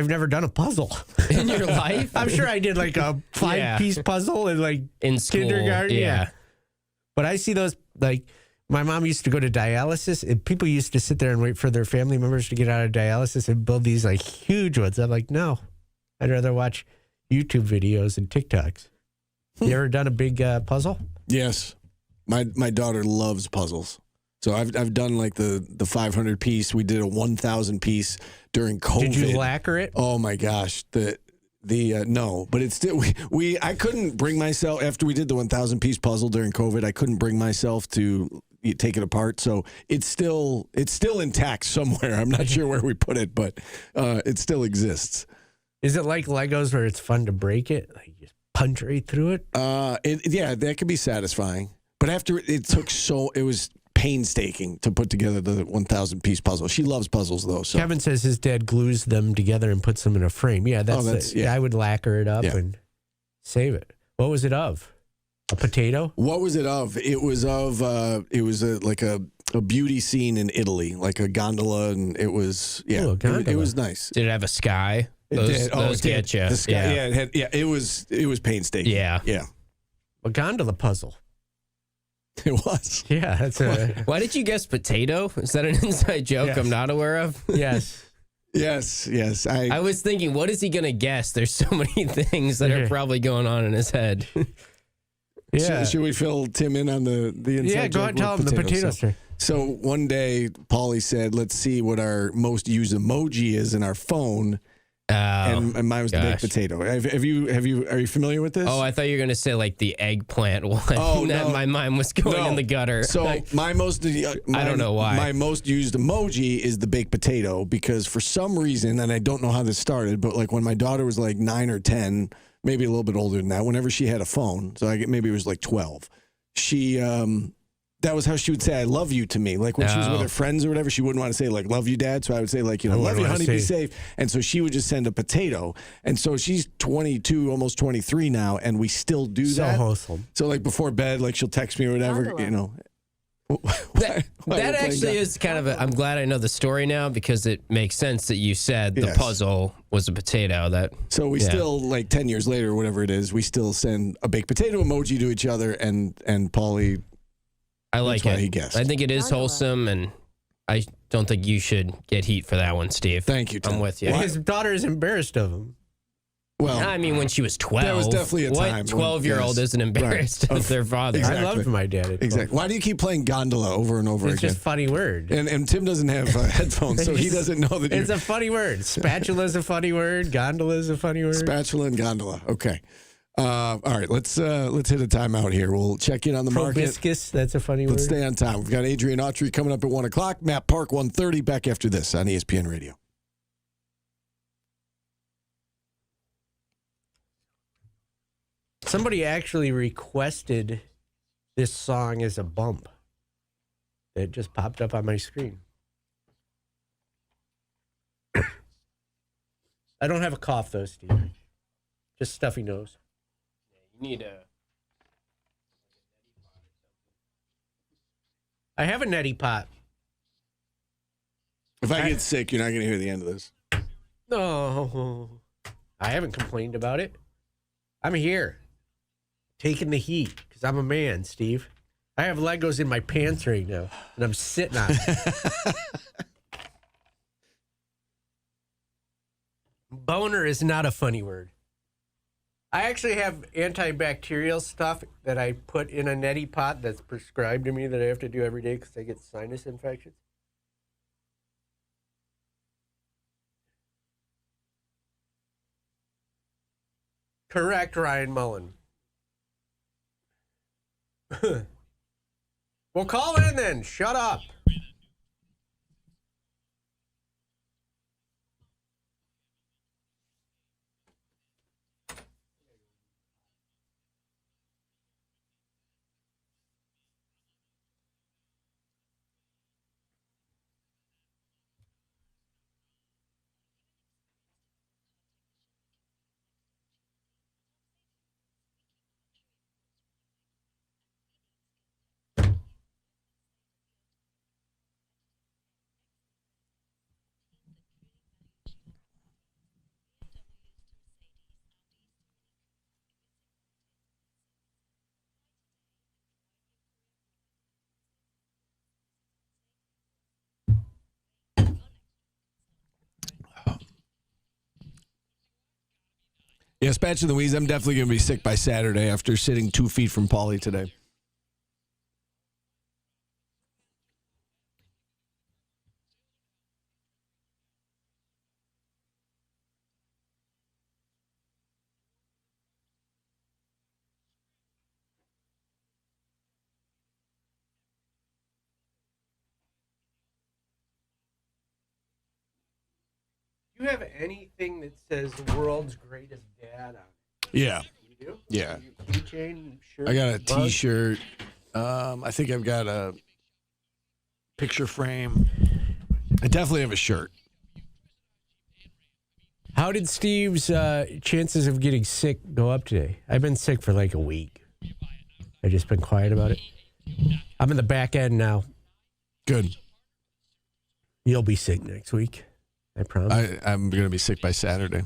never done a puzzle in your life. I'm sure I did like a 5-piece puzzle in school, kindergarten. Yeah. But I see those, like, my mom used to go to dialysis, and people used to sit there and wait for their family members to get out of dialysis and build these like huge ones. I'm like, no, I'd rather watch YouTube videos and TikToks. You ever done a big puzzle? Yes. My daughter loves puzzles. So I've done like the 500 piece. We did a 1,000 piece during COVID. Did you lacquer it? Oh my gosh. No, but it's still I couldn't bring myself after we did the 1,000 piece puzzle during COVID. I couldn't bring myself to take it apart. So it's still intact somewhere. I'm not sure where we put it, but it still exists. Is it like Legos where it's fun to break it? Like you just punch right through it? Yeah, that could be satisfying. But after it was painstaking to put together the 1,000 piece puzzle. She loves puzzles though. So Kevin says his dad glues them together and puts them in a frame. Yeah, I would lacquer it up and save it. What was it of? A potato? What was it of? It was of like a beauty scene in Italy, like a gondola, and it was it was nice. Did it have a sky? Those get you. The sky, it was painstaking. Yeah. A gondola puzzle. It was. Yeah, that's Why did you guess potato? Is that an inside joke I'm not aware of? Yes. Yes. I was thinking, what is he going to guess? There's so many things that are probably going on in his head. Yeah. Should we fill Tim in on the inside joke? Yeah, go ahead and tell him the potato story. So one day, Paulie said, let's see what our most used emoji is in our phone. And mine was the baked potato. Are you familiar with this? Oh, I thought you were going to say like the eggplant one. Oh, that no. My mind was going in the gutter. So I don't know why. My most used emoji is the baked potato because for some reason, and I don't know how this started, but like when my daughter was like 9 or 10, maybe a little bit older than that, whenever she had a phone, so maybe it was like 12, she that was how she would say I love you to me. Like when she was with her friends or whatever, she wouldn't want to say like love you, Dad. So I would say like, love you, honey, be safe. And so she would just send a potato. And so she's 22, almost 23 now, and we still do that. So wholesome. So like before bed, like she'll text me or whatever, That actually is kind of I'm glad I know the story now because it makes sense that you said the puzzle was a potato. So we still, like 10 years later or whatever it is, we still send a baked potato emoji to each other, and Paulie, I like that's why it. he guessed. I think it is wholesome, and I don't think you should get heat for that one, Steve. Thank you, Tim. I'm with you. His daughter is embarrassed of him. Well, I mean, when she was 12. There was definitely a time. What 12-year-old isn't embarrassed of their father? Exactly. I loved my dad. Exactly. Why do you keep playing gondola over and over again? It's just a funny word. And Tim doesn't have headphones, so he doesn't know that it's a funny word. Spatula is a funny word. Gondola is a funny word. Spatula and gondola. Okay. All right, let's hit a timeout here. We'll check in on the market. Probiscus, that's a funny word. Let's stay on time. We've got Adrian Autry coming up at 1 o'clock. Matt Park, 1:30. Back after this on ESPN Radio. Somebody actually requested this song as a bump. It just popped up on my screen. I don't have a cough, though, Steve. Just stuffy nose. You need a... I have a neti pot. If I get sick, you're not going to hear the end of this. No. I haven't complained about it. I'm here. Taking the heat, because I'm a man, Steve. I have Legos in my pants right now, and I'm sitting on it. Boner is not a funny word. I actually have antibacterial stuff that I put in a neti pot that's prescribed to me that I have to do every day because I get sinus infections. Correct, Ryan Mullen. Well, call in then. Shut up. Yeah, Spatch and Louise, I'm definitely going to be sick by Saturday after sitting 2 feet from Paulie today. Do you have anything that says world's greatest dad on it? Yeah. You do? Yeah. Keychain, shirt, I got a mug? T-shirt. I think I've got a picture frame. I definitely have a shirt. How did Steve's chances of getting sick go up today? I've been sick for like a week. I've just been quiet about it. I'm in the back end now. Good. You'll be sick next week. I promise. I'm going to be sick by Saturday.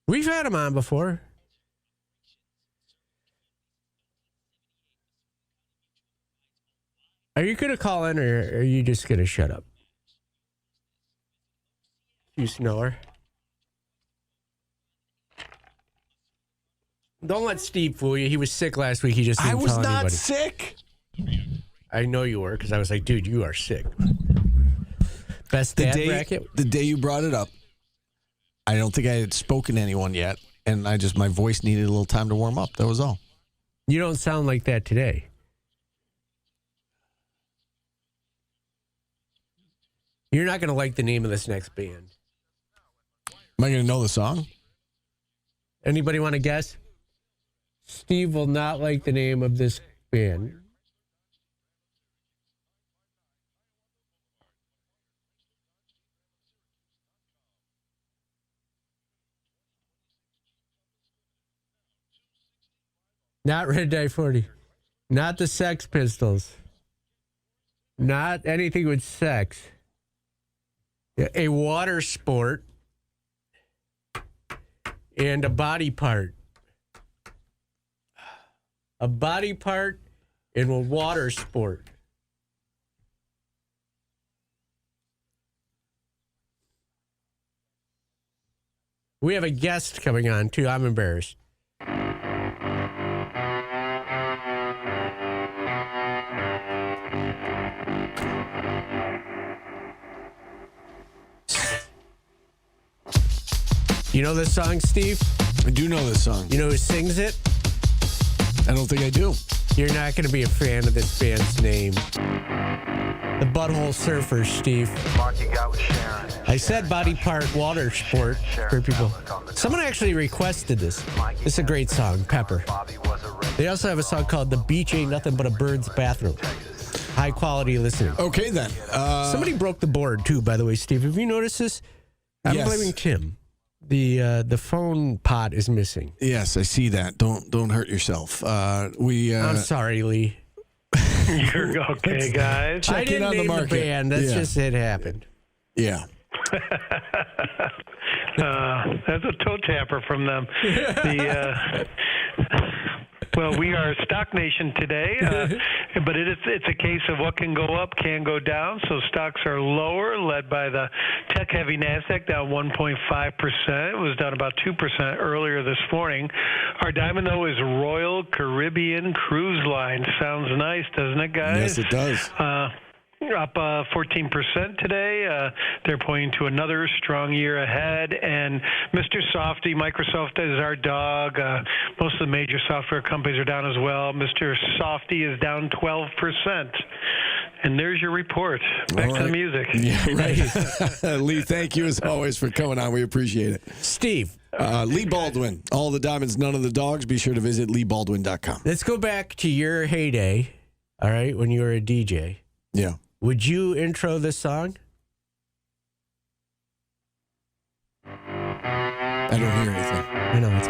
We've had him on before. Are you going to call in or are you just going to shut up? You snorer. Don't let Steve fool you. He was sick last week. He just didn't tell anybody. I was not sick. I know you were because I was like, dude, you are sick. Best dad bracket? The day you brought it up, I don't think I had spoken to anyone yet, and my voice needed a little time to warm up. That was all. You don't sound like that today. You're not going to like the name of this next band. Am I going to know the song? Anybody want to guess? Steve will not like the name of this band. Not Red Dye 40. Not the Sex Pistols. Not anything with sex. A water sport. And a body part. A body part in a water sport. We have a guest coming on, too. I'm embarrassed. You know this song, Steve? I do know this song. You know who sings it? I don't think I do. You're not going to be a fan of this band's name. The Butthole Surfers, Steve. I said body part water sport for people. Someone actually requested this. It's a great song, Pepper. They also have a song called The Beach Ain't Nothing But a Bird's Bathroom. High quality listening. Okay, then. Somebody broke the board, too, by the way, Steve. Have you noticed this? I'm blaming Tim. The phone pot is missing. Yes, I see that. Don't hurt yourself. I'm sorry, Lee. You're okay, guys. I didn't name the band. That's just it happened. Yeah. That's a toe tapper from them. Well, we are Stock Nation today, but it's a case of what can go up can go down. So stocks are lower, led by the tech-heavy NASDAQ, down 1.5%. It was down about 2% earlier this morning. Our diamond, though, is Royal Caribbean Cruise Line. Sounds nice, doesn't it, guys? Yes, it does. Up 14% today. They're pointing to another strong year ahead. And Mr. Softy, Microsoft is our dog. Most of the major software companies are down as well. Mr. Softy is down 12%. And there's your report. Back to the music. Yeah, right. Lee, thank you as always for coming on. We appreciate it. Steve. Lee Baldwin. All the diamonds, none of the dogs. Be sure to visit LeeBaldwin.com. Let's go back to your heyday, all right, when you were a DJ. Yeah. Would you intro this song? I don't hear anything. I know, it's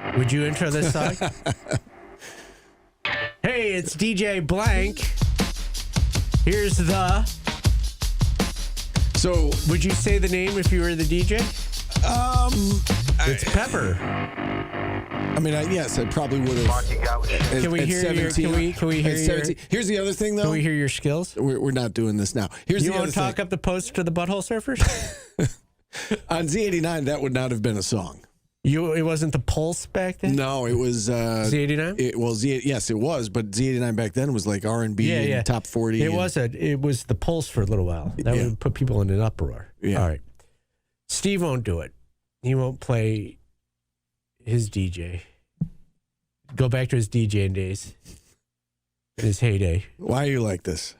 playing. Would you intro this song? Hey, it's DJ Blank. Here's the... So, would you say the name if you were the DJ? It's Pepper. I mean, yes, I probably would have. Can we hear your? Can we hear your? Here's the other thing, though. Can we hear your skills? We're not doing this now. Here's you the other want to talk thing. up the post to the Butthole Surfers? On Z89, that would not have been a song. It wasn't the Pulse back then. No, it was Z89. Yes, it was. But Z89 back then was like R&B and top 40. It was the Pulse for a little while. That would put people in an uproar. Yeah. All right. Steve won't do it. He won't play his DJ. Go back to his DJing days. His heyday. Why are you like this?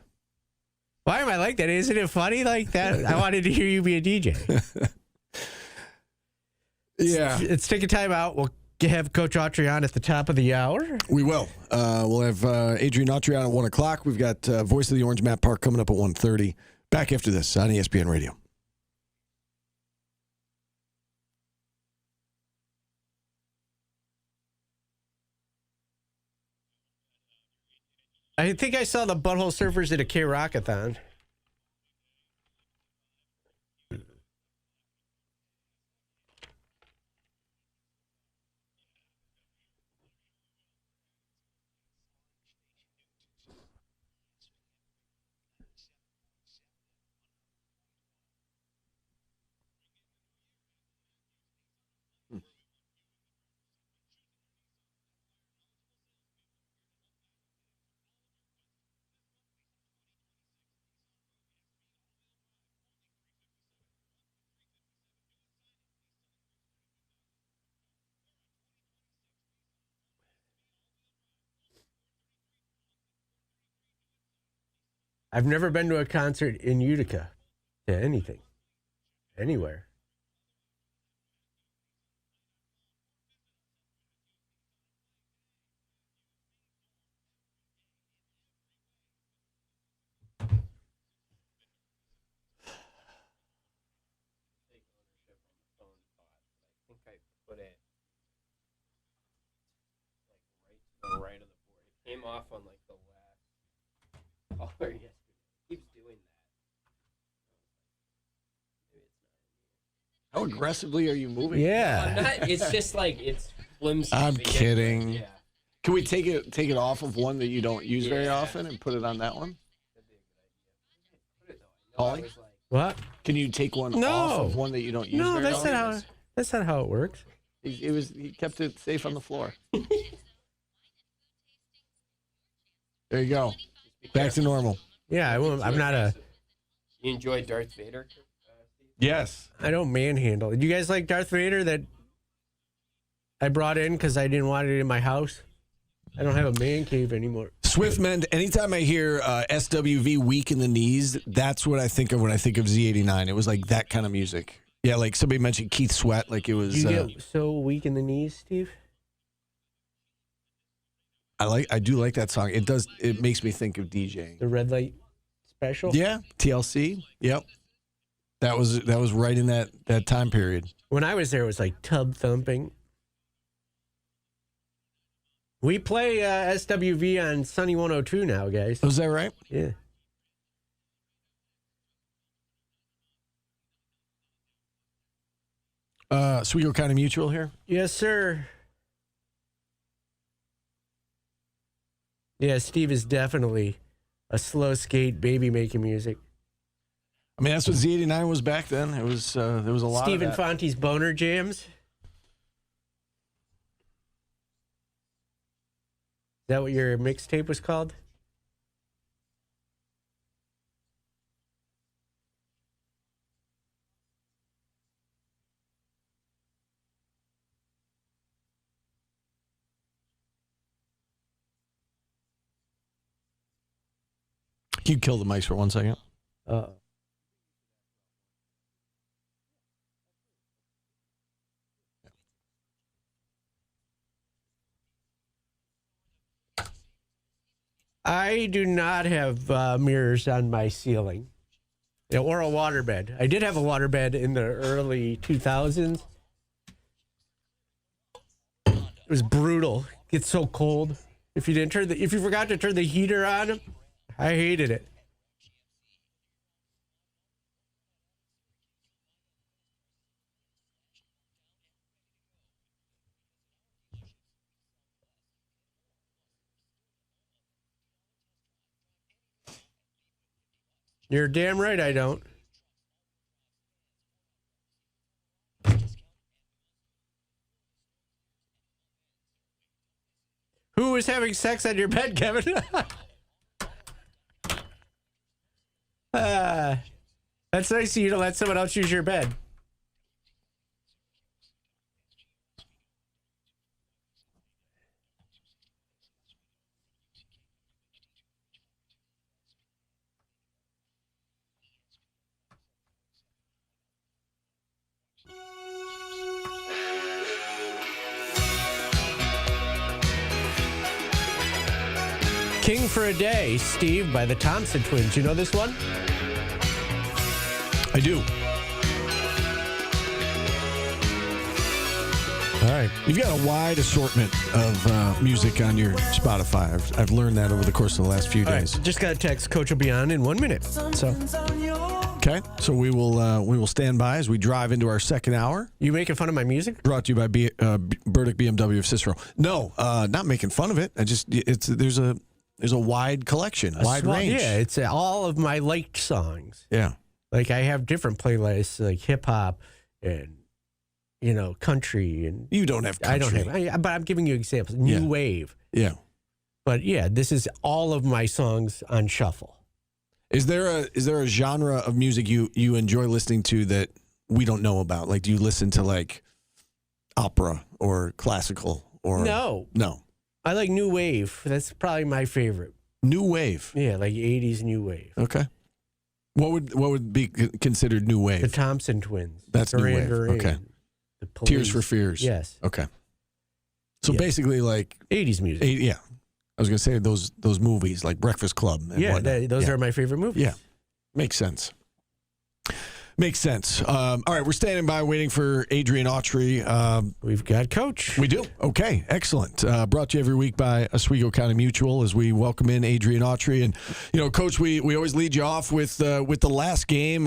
Why am I like that? Isn't it funny like that? I wanted to hear you be a DJ. Yeah. Let's take a time out. We'll have Coach Autry on at the top of the hour. We will. We'll have Adrian Autry on at 1 o'clock. We've got Voice of the Orange, Matt Park, coming up at 1:30. Back after this on ESPN Radio. I think I saw the Butthole Surfers at a K-Rockathon. I've never been to a concert in Utica, to anything, anywhere. Right of the board. It came off on like the last caller yesterday. Keeps doing that. How aggressively are you moving? Yeah. No, I'm not, it's just like it's flimsy. I'm kidding. Yeah. Can we take it off of one that you don't use very often and put it on that one? Paulie? What? Can you take one off of one that you don't use No, very that's often? not how. That's not how it works. He kept it safe on the floor. There you go. Back to normal. Yeah, I'm not a. You enjoy Darth Vader? Yes. I don't manhandle. Do you guys like Darth Vader that I brought in because I didn't want it in my house? I don't have a man cave anymore. Swiftmend, anytime I hear SWV weak in the knees, that's what I think of when I think of Z89. It was like that kind of music. Yeah, like somebody mentioned Keith Sweat, like it was. Do you get so weak in the knees, Steve? I do like that song. It makes me think of DJing. The Red Light Special? Yeah, TLC. Yep. That was right in that time period. When I was there, it was like tub thumping. We play SWV on Sunny 102 now, guys. Was that right? Yeah. Oswego County Mutual here? Yes, sir. Yeah, Steve is definitely a slow skate baby making music. I mean, that's what Z89 was back then. It was there was a lot Stephen of that. Fonte's Boner Jams. Is that what your mixtape was called? Can you kill the mics for 1 second? I do not have mirrors on my ceiling or a waterbed. I did have a waterbed in the early 2000s. It was brutal. It's so cold. If you forgot to turn the heater on, I hated it. You're damn right I don't. Who was having sex on your bed, Kevin? That's nice of you to let someone else use your bed. King for a Day, Steve, by the Thompson Twins. You know this one? I do. All right. You've got a wide assortment of music on your Spotify. I've learned that over the course of the last few days. Right, just got a text. Coach will be on in 1 minute. So, okay. So we will stand by as we drive into our second hour. You making fun of my music? Brought to you by Burdick BMW of Cicero. No, not making fun of it. There's a wide collection, wide range. Yeah, it's all of my liked songs. Yeah. Like I have different playlists, like hip hop and country, and you don't have country. I don't have, but I'm giving you examples. New wave. Yeah. But yeah, this is all of my songs on shuffle. Is there a genre of music you enjoy listening to that we don't know about? Like, do you listen to like opera or classical or no? I like new wave. That's probably my favorite. New wave. Yeah, like 80s new wave. Okay. What would be considered new wave? The Thompson Twins. That's new wave. Okay. The Police. Tears for Fears. Yes. Okay. So basically, like 80s music. Yeah. I was gonna say those movies like Breakfast Club. And those are my favorite movies. Yeah. Makes sense. Makes sense. All right, we're standing by waiting for Adrian Autry. We've got Coach. We do. Okay, excellent. Brought to you every week by Oswego County Mutual as we welcome in Adrian Autry. And, Coach, we always lead you off with the last game.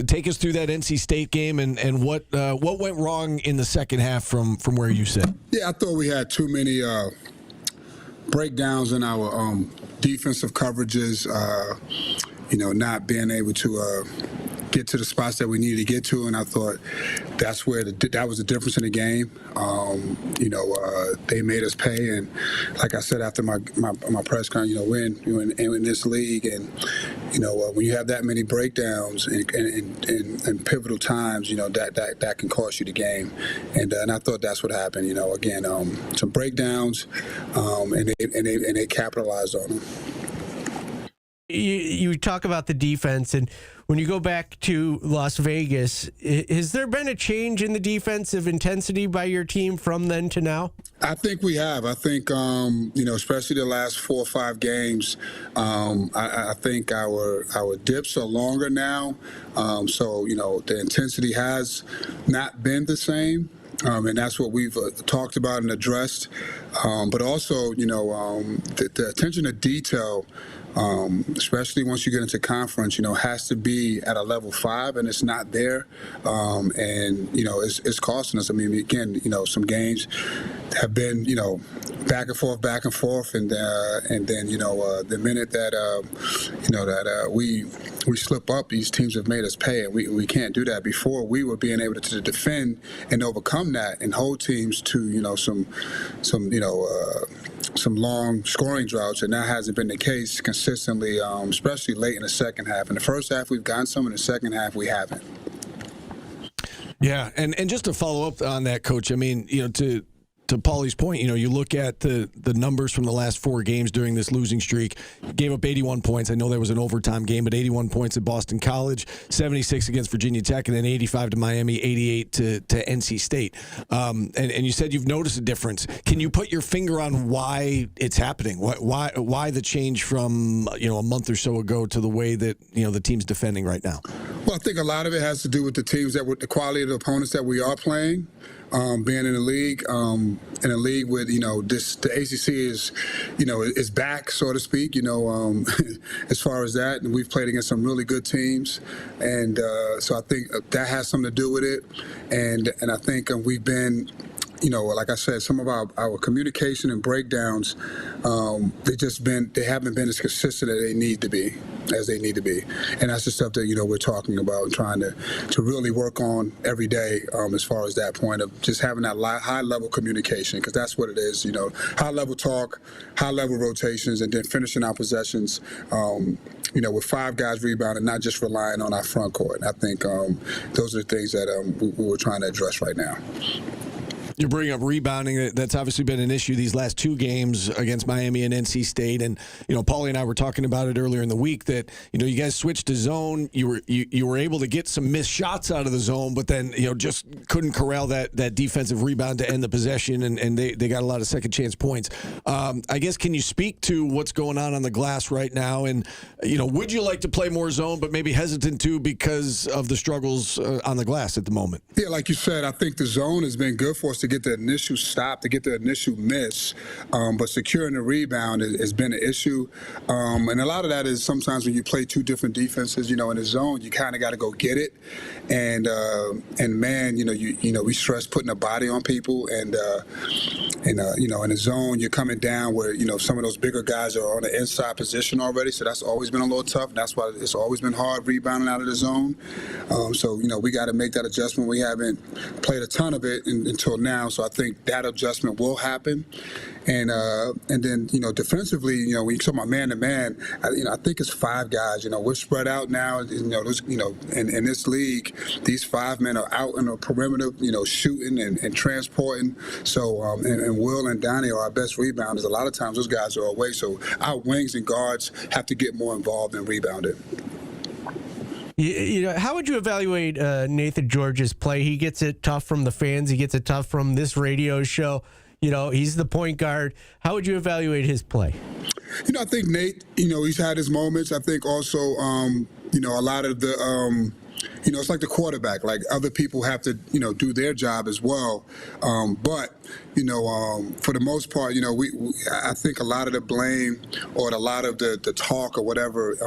Take us through that NC State game and what went wrong in the second half from where you sit. Yeah, I thought we had too many breakdowns in our defensive coverages, not being able to get to the spots that we needed to get to, and I thought that's where that was the difference in the game. They made us pay, and like I said after my press conference, we're in this league, and when you have that many breakdowns in pivotal times, that can cost you the game, and I thought that's what happened. Again, some breakdowns, and they capitalized on them. You talk about the defense, and when you go back to Las Vegas, has there been a change in the defensive intensity by your team from then to now? I think we have. I think, especially the last 4 or 5 games, I think our dips are longer now. So the intensity has not been the same. And that's what we've talked about and addressed. But also, the attention to detail, especially once you get into conference, has to be at a level 5, and it's not there. And it's costing us. I mean, again, some games have been, back and forth, and then the minute that we slip up, these teams have made us pay, and we can't do that. Before, we were being able to defend and overcome that and hold teams to some long scoring droughts, and that hasn't been the case consistently, especially late in the second half. In the first half, we've gotten some. In the second half, we haven't. Yeah, and just to follow up on that, Coach, I mean, to Paulie's point, you look at the numbers from the last 4 games during this losing streak. Gave up 81 points. I know that was an overtime game, but 81 points at Boston College, 76 against Virginia Tech, and then 85 to Miami, 88 to NC State. And you said you've noticed a difference. Can you put your finger on why it's happening? Why the change from a month or so ago to the way that the team's defending right now? Well, I think a lot of it has to do with the teams the quality of the opponents that we are playing. Being in a league with the ACC is back, so to speak. As far as that, and we've played against some really good teams, and so I think that has something to do with it. And I think we've been like I said, some of our communication and breakdowns, they haven't been as consistent as they need to be. And that's the stuff that, we're talking about and trying to really work on every day as far as that point of just having that high-level communication, because that's what it is, high-level talk, high-level rotations, and then finishing our possessions, with 5 guys rebounding, not just relying on our front court. I think those are the things that we're trying to address right now. You bring up rebounding. That's obviously been an issue these last 2 games against Miami and NC State. And, Paulie and I were talking about it earlier in the week that, you guys switched to zone. You were able to get some missed shots out of the zone, but then, just couldn't corral that defensive rebound to end the possession. And they got a lot of second chance points. I guess, can you speak to what's going on the glass right now? And, would you like to play more zone, but maybe hesitant to because of the struggles on the glass at the moment? Yeah, like you said, I think the zone has been good for us to get the initial stop, to get the initial miss, but securing the rebound has been an issue. And a lot of that is sometimes when you play 2 different defenses, in the zone, you kind of got to go get it. And man, we stress putting a body on people, and in the zone, you're coming down where some of those bigger guys are on the inside position already, so that's always been a little tough. And that's why it's always been hard rebounding out of the zone. So we got to make that adjustment. We haven't played a ton of it until now. So I think that adjustment will happen, and then defensively, when you talk about man to man, I think it's 5 guys. We're spread out now. In this league, these 5 men are out in the perimeter, shooting and transporting. So and Will and Donnie are our best rebounders. A lot of times those guys are away, so our wings and guards have to get more involved and rebounded. How would you evaluate Nathan George's play? He gets it tough from the fans. He gets it tough from this radio show. He's the point guard. How would you evaluate his play? I think Nate, he's had his moments. I think also, a lot of the, it's like the quarterback. Like other people have to, do their job as well. But for the most part, I think a lot of the blame or a lot of the talk or whatever,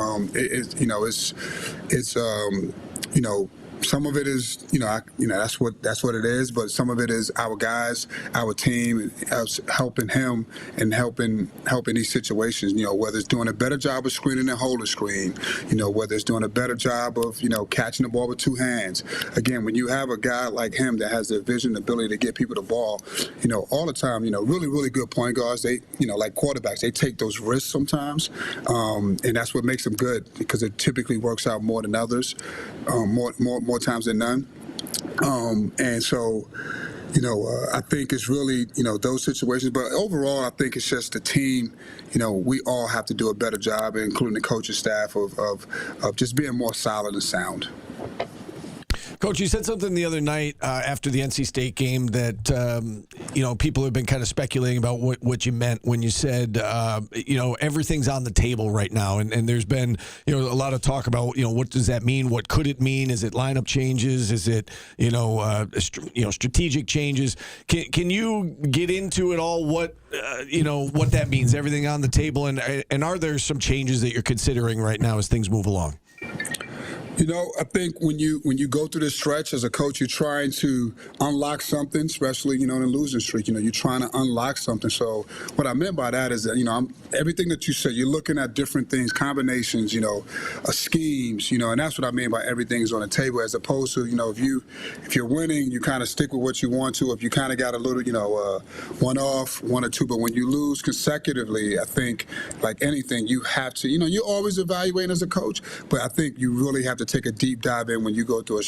some of it is, that's what it is. But some of it is our guys, our team, us helping him and helping these situations. Whether it's doing a better job of screening and holding screen. Whether it's doing a better job of catching the ball with 2 hands. Again, when you have a guy like him that has the vision, the ability to get people the ball, all the time. Really, really good point guards. They, like quarterbacks, they take those risks sometimes, and that's what makes them good because it typically works out more than others, more times than none. And so, I think it's really, those situations. But overall, I think it's just the team. We all have to do a better job, including the coaching staff, of just being more solid and sound. Coach, you said something the other night after the NC State game that, people have been kind of speculating about what you meant when you said, everything's on the table right now. And there's been, a lot of talk about, what does that mean? What could it mean? Is it lineup changes? Is it, strategic changes? Can you get into it all? What that means? Everything on the table? And are there some changes that you're considering right now as things move along? I think when you go through this stretch as a coach, you're trying to unlock something, especially, in a losing streak. You're trying to unlock something. So what I meant by that is that, everything that you said, you're looking at different things, combinations, schemes, and that's what I mean by everything is on the table, as opposed to, if you're winning, you kind of stick with what you want to. If you kind of got a little, one off, 1 or 2, but when you lose consecutively, I think, like anything, you have to, you're always evaluating as a coach, but I think you really have to take a deep dive in when you go through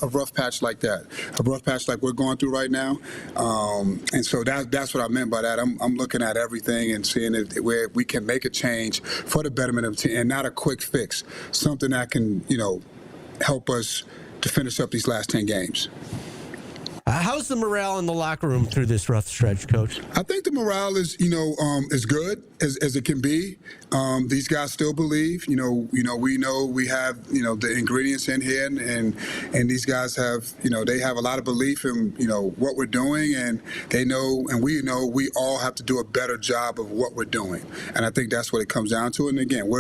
a rough patch like that, a rough patch like we're going through right now. And so that's what I meant by that. I'm looking at everything and seeing where we can make a change for the betterment of the team and not a quick fix, something that can, help us to finish up these last 10 games. How's the morale in the locker room through this rough stretch, Coach? I think the morale is, as good as it can be. These guys still believe. We know we have, the ingredients in here, and these guys have, they have a lot of belief in, what we're doing, and they know, and we know we all have to do a better job of what we're doing. And I think that's what it comes down to. And again, we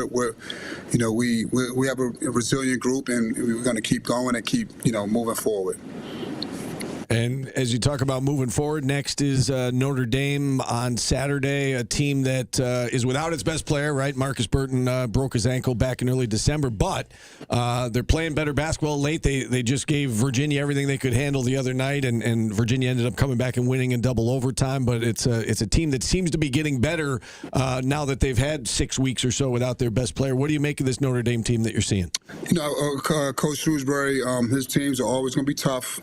have a resilient group, and we're going to keep going and keep, moving forward. And as you talk about moving forward, next is Notre Dame on Saturday, a team that is without its best player, right? Marcus Burton broke his ankle back in early December, but they're playing better basketball late. They just gave Virginia everything they could handle the other night, and Virginia ended up coming back and winning in double overtime. But it's a team that seems to be getting better now that they've had 6 weeks or so without their best player. What do you make of this Notre Dame team that you're seeing? Coach Shrewsbury, his teams are always going to be tough.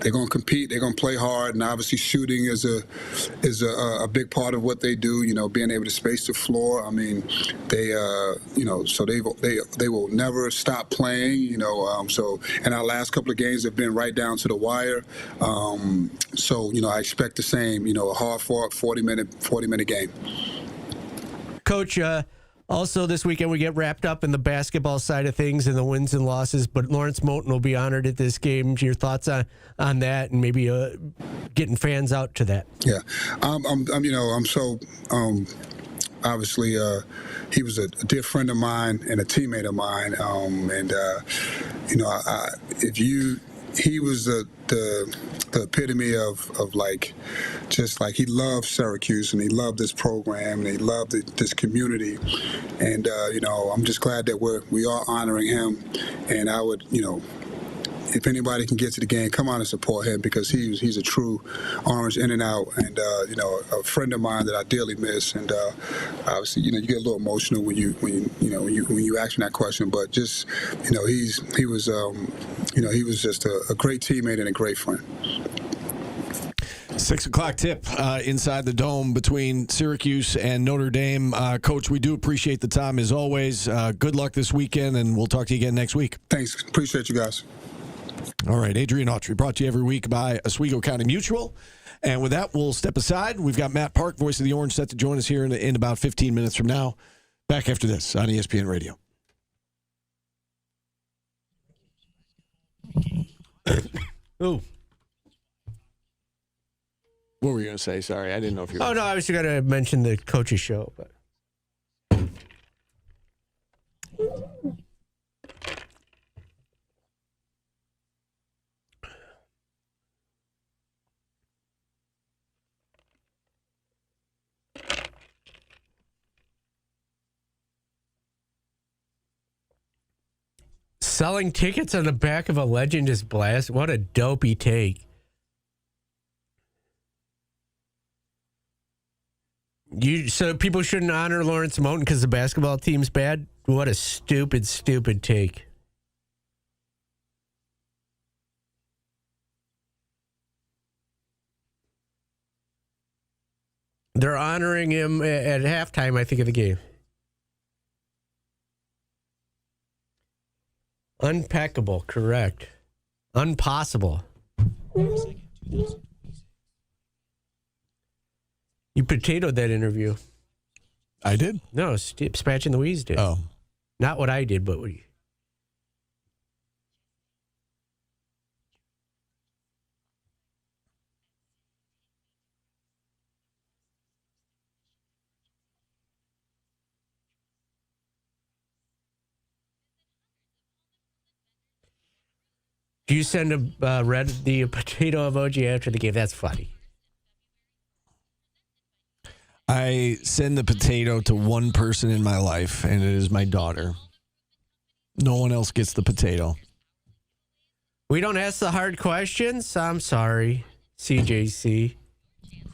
They're going to compete. They're going to play hard, and obviously shooting is a big part of what they do. Being able to space the floor. I mean, they so they will never stop playing. So and our last couple of games have been right down to the wire. So I expect the same. A hard-fought 40-minute game. Coach. Also, this weekend we get wrapped up in the basketball side of things and the wins and losses, but Lawrence Moten will be honored at this game. Your thoughts on that, and maybe getting fans out to that? Yeah, I'm so obviously he was a dear friend of mine and a teammate of mine, he was the epitome of like, just like, he loved Syracuse and he loved this program and he loved this community, and I'm just glad that we are honoring him. And I would, if anybody can get to the game, come on and support him, because he's a true Orange in and out, and a friend of mine that I dearly miss. And obviously, you get a little emotional when you ask him that question. But just he was just a great teammate and a great friend. 6 o'clock tip inside the dome between Syracuse and Notre Dame. Coach, we do appreciate the time as always. Good luck this weekend, and we'll talk to you again next week. Thanks. Appreciate you guys. All right, Adrian Autry, brought to you every week by Oswego County Mutual. And with that, we'll step aside. We've got Matt Park, voice of the Orange, set to join us here in about 15 minutes from now. Back after this on ESPN Radio. Ooh. What were you going to say? Sorry, I didn't know if you were... Oh, no, I was going to mention the coach's show, but... Selling tickets on the back of a Legend is blast. What a dopey take. So people shouldn't honor Lawrence Moten because the basketball team's bad? What a stupid, stupid take. They're honoring him at halftime, I think, of the game. Unpackable, correct. Unpossible. You potatoed that interview. I did? No, Spatch and Louise did. Oh. Not what I did, but what you... Do you send the potato emoji after the game? That's funny. I send the potato to one person in my life, and it is my daughter. No one else gets the potato. We don't ask the hard questions? I'm sorry, CJC.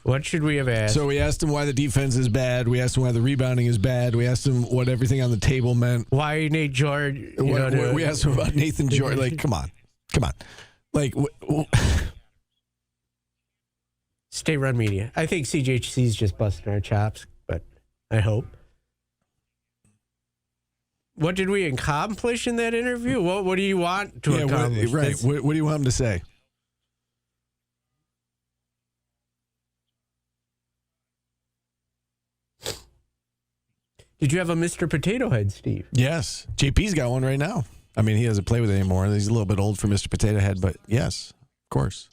What should we have asked? So we asked him why the defense is bad. We asked him why the rebounding is bad. We asked him what everything on the table meant. Why Nate George? We asked him about Nathan George. Like, come on. Like, State Run Media. I think CJC's just busting our chops, but I hope. What did we accomplish in that interview? What do you want to accomplish? What do you want him to say? Did you have a Mr. Potato Head, Steve? Yes. JP's got one right now. I mean, he doesn't play with it anymore. He's a little bit old for Mr. Potato Head, but yes, of course.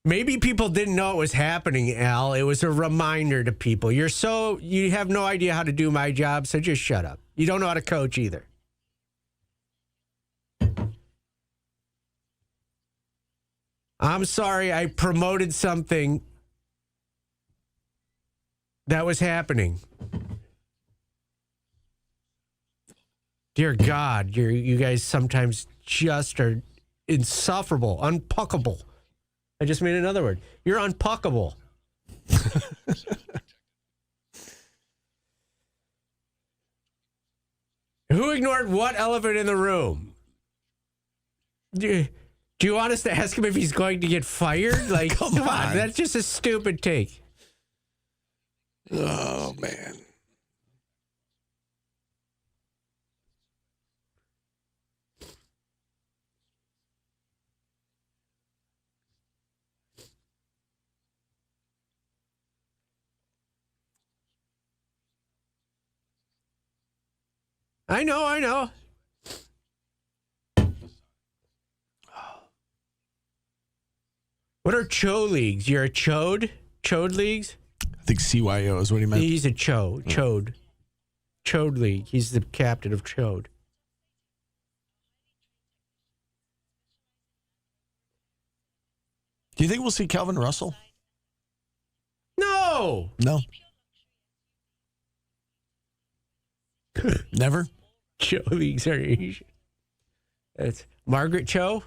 Maybe people didn't know it was happening, Al. It was a reminder to people. You have no idea how to do my job, so just shut up. You don't know how to coach either. I'm sorry, I promoted something that was happening. Dear God, you guys sometimes just are insufferable, unpuckable. I just made another word. You're unpuckable. Who ignored what elephant in the room? Do you want us to ask him if he's going to get fired? Like, come on, that's just a stupid take. Oh, man. I know. What are CHO leagues? You're a chode? Chode leagues? I think CYO is what he meant. He's a chode. Chode league. He's the captain of chode. Do you think we'll see Calvin Russell? No. Never? Cho leagues are Asian. That's Margaret Cho.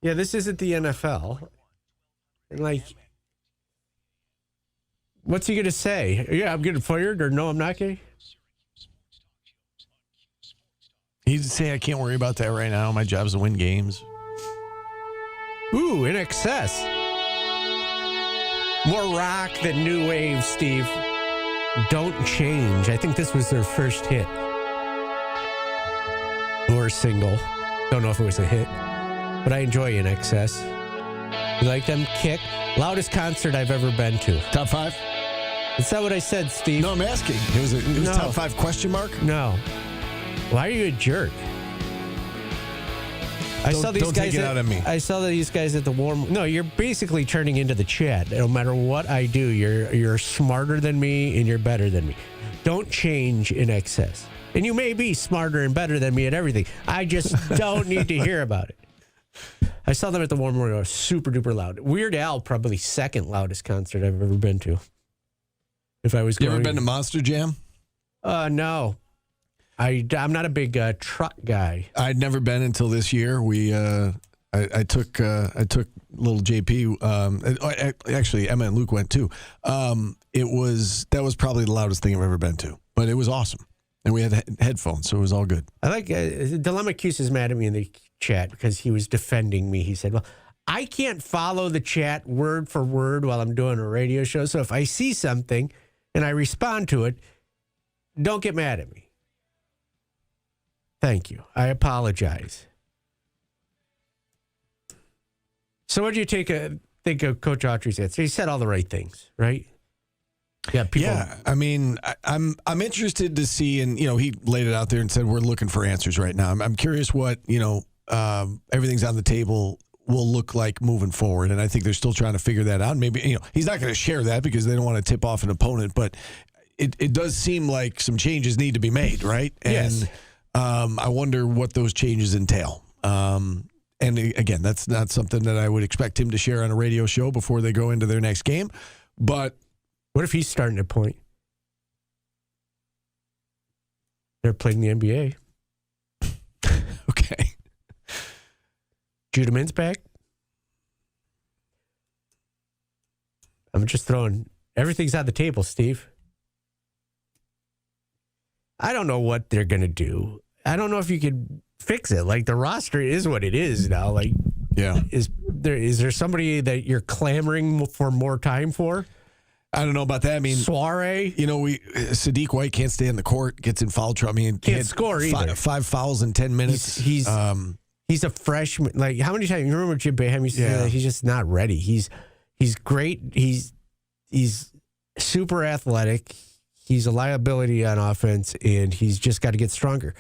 Yeah, this isn't the NFL. Like, what's he going to say? Yeah, I'm getting fired, or no, I'm not getting. He'd say, I can't worry about that right now. My job's to win games. Ooh, in excess. More rock than new wave, Steve. Don't change. I think this was their first hit. Or single. Don't know if it was a hit. But I enjoy In Excess. You like them? Kick. Loudest concert I've ever been to. Top 5? Is that what I said, Steve? No, I'm asking. It was No. top 5 question mark? No. Why are you a jerk? Don't take it out on me. I saw these guys at the warm. No, you're basically turning into the chat. No matter what I do, you're smarter than me and you're better than me. Don't change In Excess. And you may be smarter and better than me at everything. I just don't need to hear about it. I saw them at the Warm Memorial. Super duper loud. Weird Al, probably second loudest concert I've ever been to. If I was You going, ever been to Monster Jam? No. I'm not a big truck guy. I'd never been until this year. I took little JP. Actually, Emma and Luke went too. That was probably the loudest thing I've ever been to, but it was awesome. And we had headphones, so it was all good. I like Dilemma Cuse is mad at me in the chat because he was defending me. He said, "Well, I can't follow the chat word for word while I'm doing a radio show. So if I see something and I respond to it, don't get mad at me." Thank you. I apologize. So what do you think of Coach Autry's answer? He said all the right things, right? Yeah, people. Yeah, I mean, I'm interested to see, and he laid it out there and said we're looking for answers right now. I'm curious what everything's on the table will look like moving forward, and I think they're still trying to figure that out. Maybe he's not going to share that because they don't want to tip off an opponent, but it does seem like some changes need to be made, right? Yes. And I wonder what those changes entail. And again, that's not something that I would expect him to share on a radio show before they go into their next game. But what if he's starting at point? They're playing the NBA. Okay. Judah Mint's back. I'm just throwing everything's on the table, Steve. I don't know what they're going to do. I don't know if you could fix it. Like, the roster is what it is now. Like, yeah. Is there somebody that you're clamoring for more time for? I don't know about that. I mean, Soiree. Sadiq White can't stay in the court, gets in foul trouble. I mean, can't score either. Five fouls in 10 minutes. He's a freshman. Like, how many times you remember Jim Boeheim used to say that he's just not ready. He's great. He's super athletic. He's a liability on offense, and he's just got to get stronger.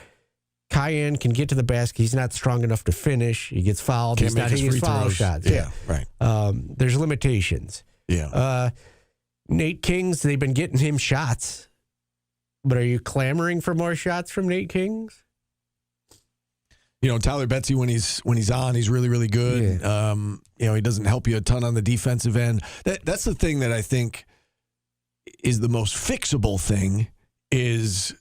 Cayenne can get to the basket. He's not strong enough to finish. He gets fouled. Can't He's not make his hitting his free foul throws. shots. Yeah, right. There's limitations. Yeah. Nate Kings, they've been getting him shots. But are you clamoring for more shots from Nate Kings? Tyler Betsy, when he's on, he's really, really good. Yeah. He doesn't help you a ton on the defensive end. That's the thing that I think is the most fixable thing is,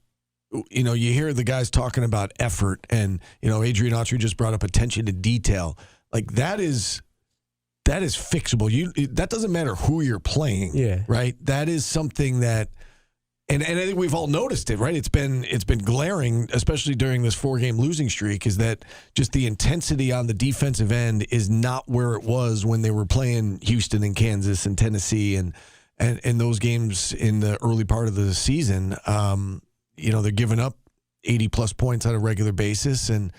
you hear the guys talking about effort, and, Adrian Autry just brought up attention to detail. Like, that is fixable. That doesn't matter who you're playing, right? That is something that, and I think we've all noticed it, right? It's been glaring, especially during this 4-game losing streak, is that just the intensity on the defensive end is not where it was when they were playing Houston and Kansas and Tennessee and those games in the early part of the season. They're giving up 80-plus points on a regular basis. And,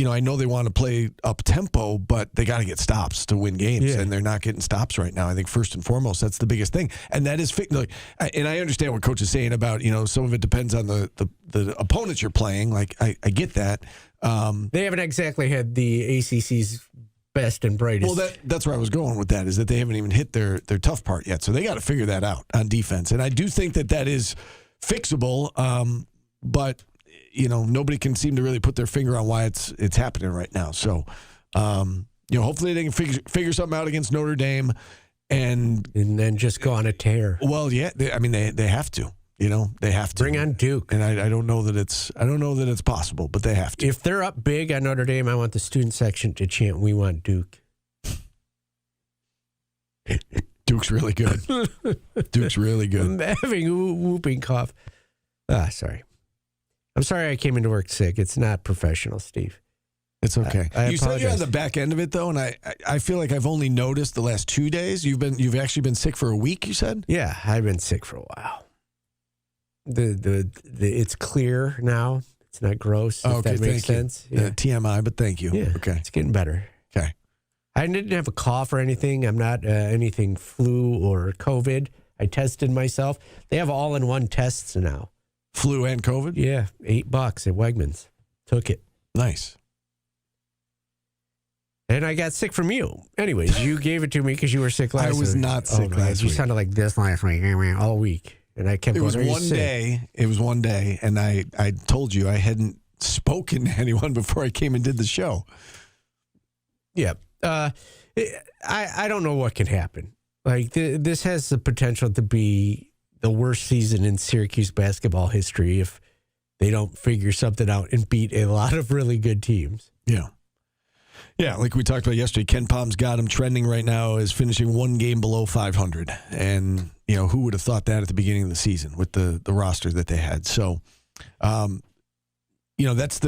I know they want to play up-tempo, but they got to get stops to win games, and they're not getting stops right now. I think first and foremost, that's the biggest thing. And that is and I understand what Coach is saying about, some of it depends on the opponents you're playing. Like, I get that. They haven't exactly had the ACC's best and brightest. Well, that's where I was going with that, is that they haven't even hit their tough part yet. So they got to figure that out on defense. And I do think that is fixable, but, nobody can seem to really put their finger on why it's happening right now. So, hopefully they can figure something out against Notre Dame and then just go on a tear. Well, yeah, they have to. They have to bring on Duke, and I don't know that it's possible, but they have to. If they're up big on Notre Dame, I want the student section to chant, "We want Duke." Duke's really good. Duke's really good. I'm having a whooping cough. Sorry. I'm sorry I came into work sick. It's not professional, Steve. It's okay. I you said you're on the back end of it, though, and I feel like I've only noticed the last 2 days. You've actually been sick for a week, you said? Yeah, I've been sick for a while. It's clear now. It's not gross, if that makes sense. Yeah. TMI, but thank you. Yeah, okay. It's getting better. Okay. I didn't have a cough or anything. I'm not anything flu or COVID. I tested myself. They have all-in-one tests now. Flu and COVID? Yeah, $8 at Wegmans. Took it. Nice. And I got sick from you. Anyways, you gave it to me because you were sick last week. I was not sick last week. You sounded like this last week, all week. And I kept It was one day, and I told you I hadn't spoken to anyone before I came and did the show. Yeah. I don't know what can happen. Like, this has the potential to be the worst season in Syracuse basketball history if they don't figure something out and beat a lot of really good teams. Yeah. Yeah, like we talked about yesterday, Ken Palm's got him trending right now as finishing one game below 500. And, who would have thought that at the beginning of the season with the roster that they had? So, that's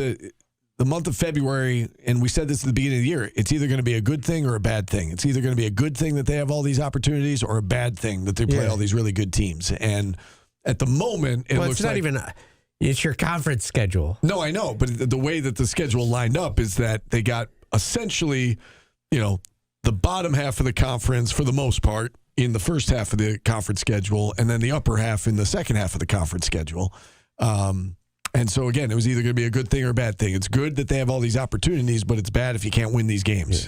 the month of February, and we said this at the beginning of the year, it's either going to be a good thing or a bad thing. It's either going to be a good thing that they have all these opportunities or a bad thing that they play all these really good teams. And at the moment, it looks it's not like, even it's your conference schedule. No, I know, but the way that the schedule lined up is that they got essentially, the bottom half of the conference for the most part in the first half of the conference schedule, and then the upper half in the second half of the conference schedule. And so, again, it was either going to be a good thing or a bad thing. It's good that they have all these opportunities, but it's bad if you can't win these games.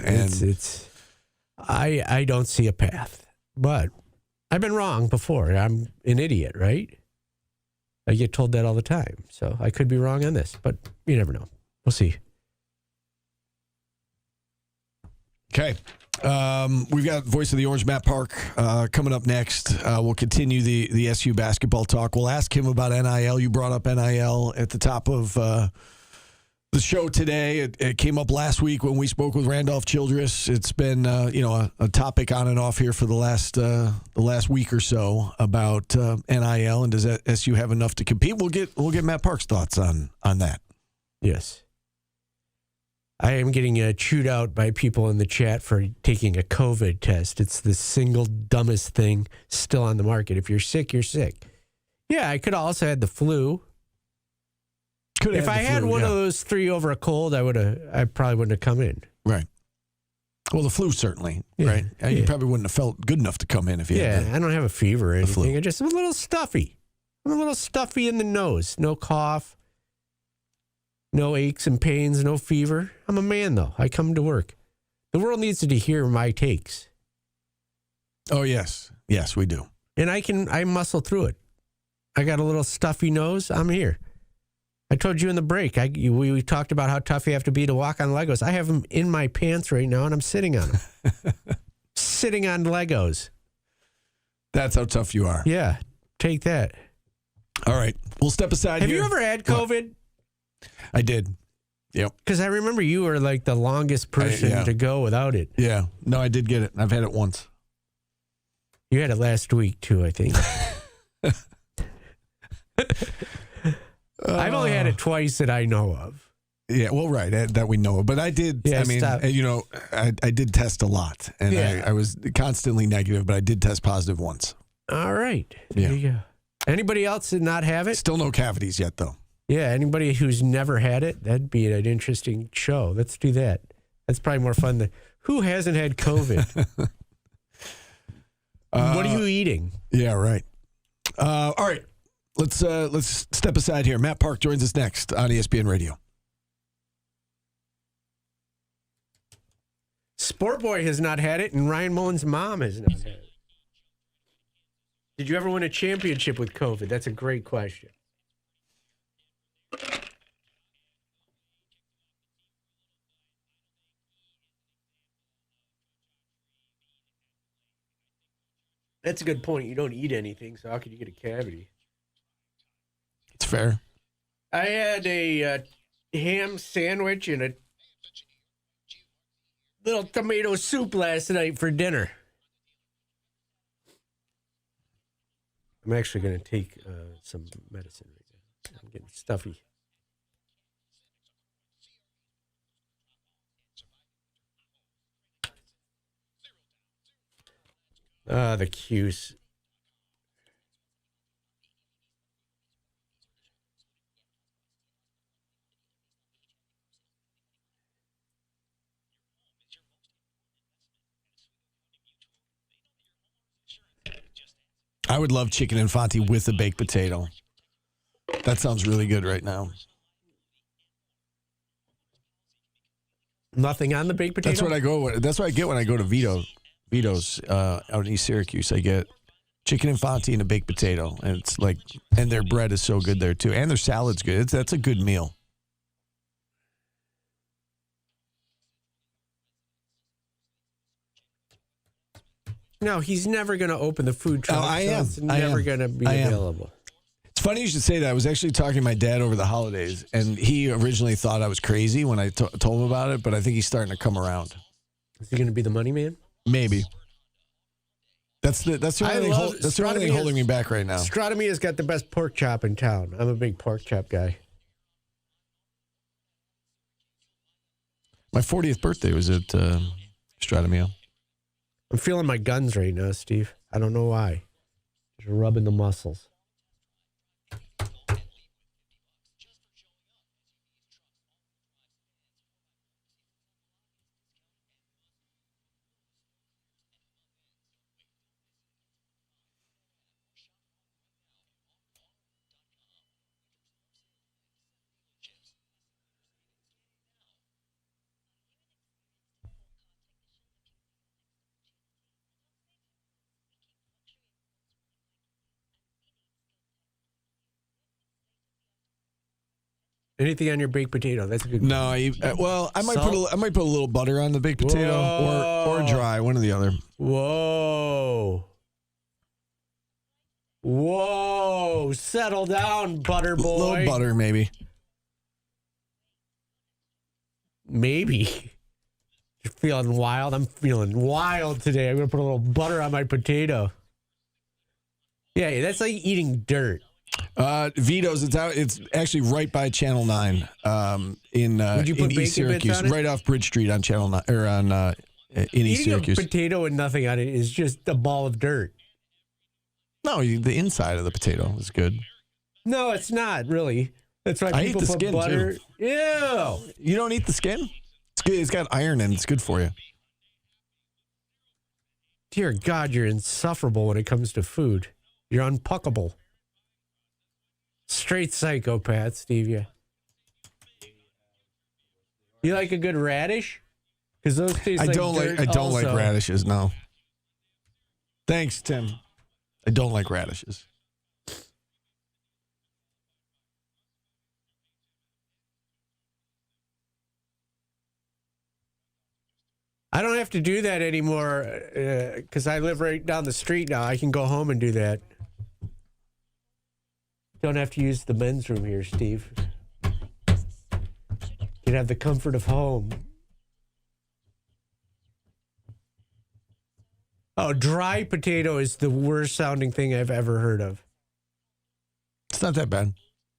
I don't see a path. But I've been wrong before. I'm an idiot, right? I get told that all the time. So I could be wrong on this, but you never know. We'll see. Okay. We've got Voice of the Orange, Matt Park, coming up next. We'll continue the SU basketball talk. We'll ask him about NIL. You brought up NIL at the top of the show today. It came up last week when we spoke with Randolph Childress. It's been a topic on and off here for the last week or so about NIL, and does SU have enough to compete? We'll get Matt Park's thoughts on that. Yes. I am getting chewed out by people in the chat for taking a COVID test. It's the single dumbest thing still on the market. If you're sick, you're sick. Yeah, I could have also had the flu. If I had one of those three over a cold, I probably wouldn't have come in. Right. Well, the flu certainly, right? You probably wouldn't have felt good enough to come in if you had I don't have a fever or anything. I'm just a little stuffy. I'm a little stuffy in the nose. No cough. No aches and pains, no fever. I'm a man, though. I come to work. The world needs to hear my takes. Oh, yes. Yes, we do. And I muscle through it. I got a little stuffy nose. I'm here. I told you in the break, we talked about how tough you have to be to walk on Legos. I have them in my pants right now, and I'm sitting on them. Sitting on Legos. That's how tough you are. Yeah, take that. All right, we'll step aside Have here. you ever had COVID? I did. Yep. Because I remember you were like the longest person to go without it. Yeah. No, I did get it. I've had it once. You had it last week, too, I think. I've only had it twice that I know of. Yeah, well, right, that we know of. But I did, Yeah, I mean, I did test a lot. And I was constantly negative, but I did test positive once. All right. There you go. Anybody else did not have it? Still no cavities yet, though. Yeah, anybody who's never had it, that'd be an interesting show. Let's do that. That's probably more fun than who hasn't had COVID? What are you eating? Yeah, right. All right. Let's step aside here. Matt Park joins us next on ESPN Radio. Sport Boy has not had it, and Ryan Mullen's mom has not had it. Did you ever win a championship with COVID? That's a great question. That's a good point. You don't eat anything, so how could you get a cavity? It's fair. I had a ham sandwich and a little tomato soup last night for dinner. I'm actually going to take some medicine right now. I'm getting stuffy. The Q's. I would love chicken infante with a baked potato. That sounds really good right now. Nothing on the baked potato? That's what I go with. That's what I get when I go to Vito's out in East Syracuse. I get chicken infante and a baked potato, and it's like, and their bread is so good there too, and their salad's good. That's a good meal. No, he's never going to open the food truck. Oh, I am. It's never going to be available. It's funny you should say that. I was actually talking to my dad over the holidays, and he originally thought I was crazy when I told him about it, but I think he's starting to come around. Is he going to be the money man? Maybe. That's the only thing holding me back right now. Stratomia's got the best pork chop in town. I'm a big pork chop guy. My 40th birthday was at Stratomia. I'm feeling my guns right now, Steve. I don't know why. Just rubbing the muscles. Anything on your baked potato? That's a good. No, I might put a little butter on the baked potato or dry, one or the other. Whoa! Settle down, butter boy. A little butter, maybe. Maybe. You're feeling wild. I'm feeling wild today. I'm gonna put a little butter on my potato. Yeah, that's like eating dirt. Vito's, it's actually right by Channel 9 in East Syracuse, right off Bridge Street on Channel 9 or on in East Syracuse. Eating a potato and nothing on it is just a ball of dirt. No, the inside of the potato is good. No, it's not really. That's why I people eat the put skin butter. too. Ew! You don't eat the skin? It's good. It's got iron in it. It's good for you. Dear God, you're insufferable when it comes to food. You're unpuckable. Straight psychopath, Steve. Yeah. You like a good radish? Because those taste I like don't dirt like. I don't like also. radishes. No. Thanks, Tim. I don't like radishes. I don't have to do that anymore because I live right down the street now. I can go home and do that. Don't have to use the men's room here, Steve. You can have the comfort of home. Oh, dry potato is the worst sounding thing I've ever heard of. It's not that bad.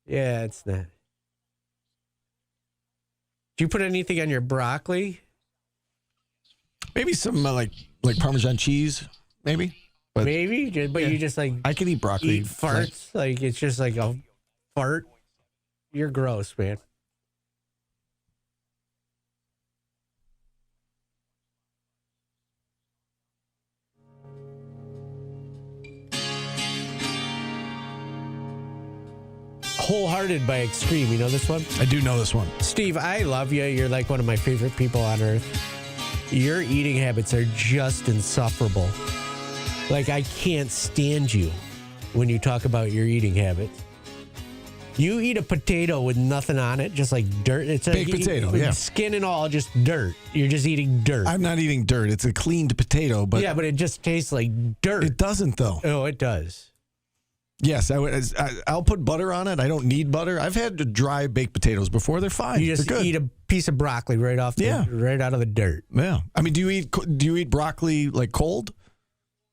Yeah, it's not. Do you put anything on your broccoli? Maybe some like Parmesan cheese, maybe. But maybe, but you just like I can eat broccoli. Eat farts, like it's just like a fart. You're gross, man. Wholehearted by Extreme. You know this one? I do know this one. Steve, I love you. You're like one of my favorite people on earth. Your eating habits are just insufferable. Like, I can't stand you when you talk about your eating habits. You eat a potato with nothing on it, just like dirt. It's a baked potato, yeah. Skin and all, just dirt. You're just eating dirt. I'm not eating dirt. It's a cleaned potato, but yeah, but it just tastes like dirt. It doesn't, though. Oh, it does. Yes, I'll put butter on it. I don't need butter. I've had dry baked potatoes before. They're fine. You just eat a piece of broccoli right off, right out of the dirt. Yeah. I mean, do you eat broccoli like cold?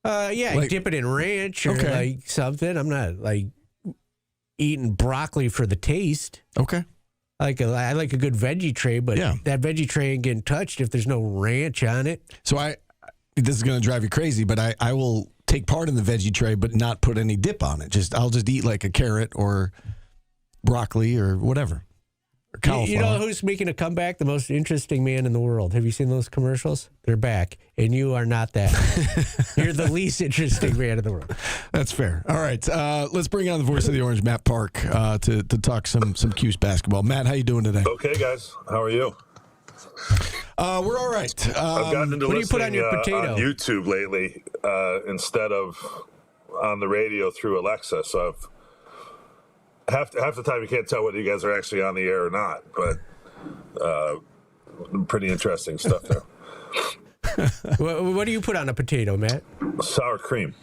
Yeah, I dip it in ranch or like something. I'm not like eating broccoli for the taste. Okay. I like a good veggie tray, but that veggie tray ain't getting touched if there's no ranch on it. So this is going to drive you crazy, but I will take part in the veggie tray, but not put any dip on it. I'll just eat like a carrot or broccoli or whatever. Or cauliflower. You know who's making a comeback? The most interesting man in the world. Have you seen those commercials? They're back, and you are not that. You're the least interesting man in the world. That's fair. All right, let's bring on the voice of the Orange, Matt Park, to talk some Cuse basketball. Matt, how you doing today? Okay, guys. How are you? We're all right. I've gotten into what do you put on your potato? On YouTube lately instead of on the radio through Alexa. So half the time you can't tell whether you guys are actually on the air or not. But pretty interesting stuff there. What do you put on a potato, Matt? Sour cream.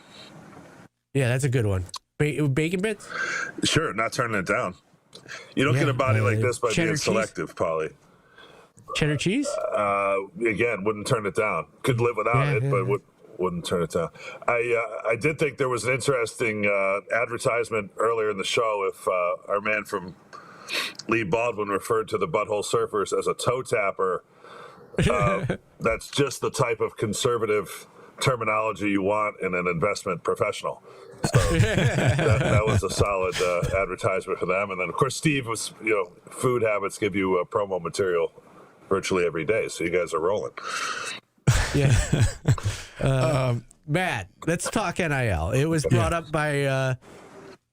Yeah, that's a good one. Bacon bits? Sure, not turning it down. You don't get a body like this by being selective, Paulie. Cheddar cheese? Again, wouldn't turn it down. Could live without it, but wouldn't turn it down. I did think there was an interesting advertisement earlier in the show if our man from Lee Baldwin referred to the Butthole Surfers as a toe tapper. That's just the type of conservative terminology you want in an investment professional. So that was a solid advertisement for them. And then, of course, Steve was, food habits give you promo material virtually every day, so you guys are rolling. Yeah. Matt, let's talk NIL. It was brought up by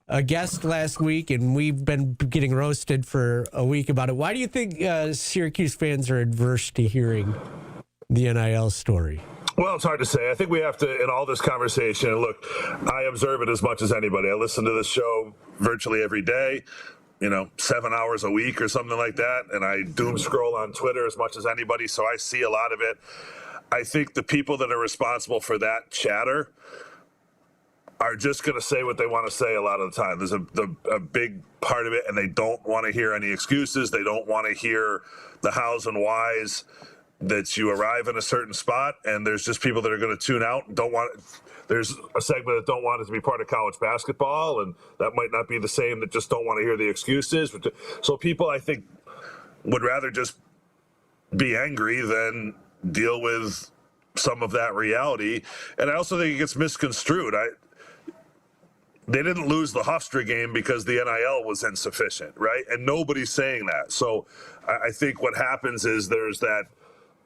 a guest last week, and we've been getting roasted for a week about it. Why do you think Syracuse fans are adverse to hearing the NIL story? Well, it's hard to say. I think we have to, in all this conversation, and look, I observe it as much as anybody. I listen to this show virtually every day. 7 hours a week or something like that. And I doom scroll on Twitter as much as anybody, so I see a lot of it. I think the people that are responsible for that chatter are just going to say what they want to say a lot of the time. There's a big part of it, and they don't want to hear any excuses. They don't want to hear the hows and whys that you arrive in a certain spot, and there's just people that are going to tune out and don't want it. There's a segment that don't want it to be part of college basketball, and that might not be the same that just don't want to hear the excuses. So people, I think, would rather just be angry than deal with some of that reality. And I also think it gets misconstrued. They didn't lose the Hofstra game because the NIL was insufficient, right? And nobody's saying that. So I think what happens is there's that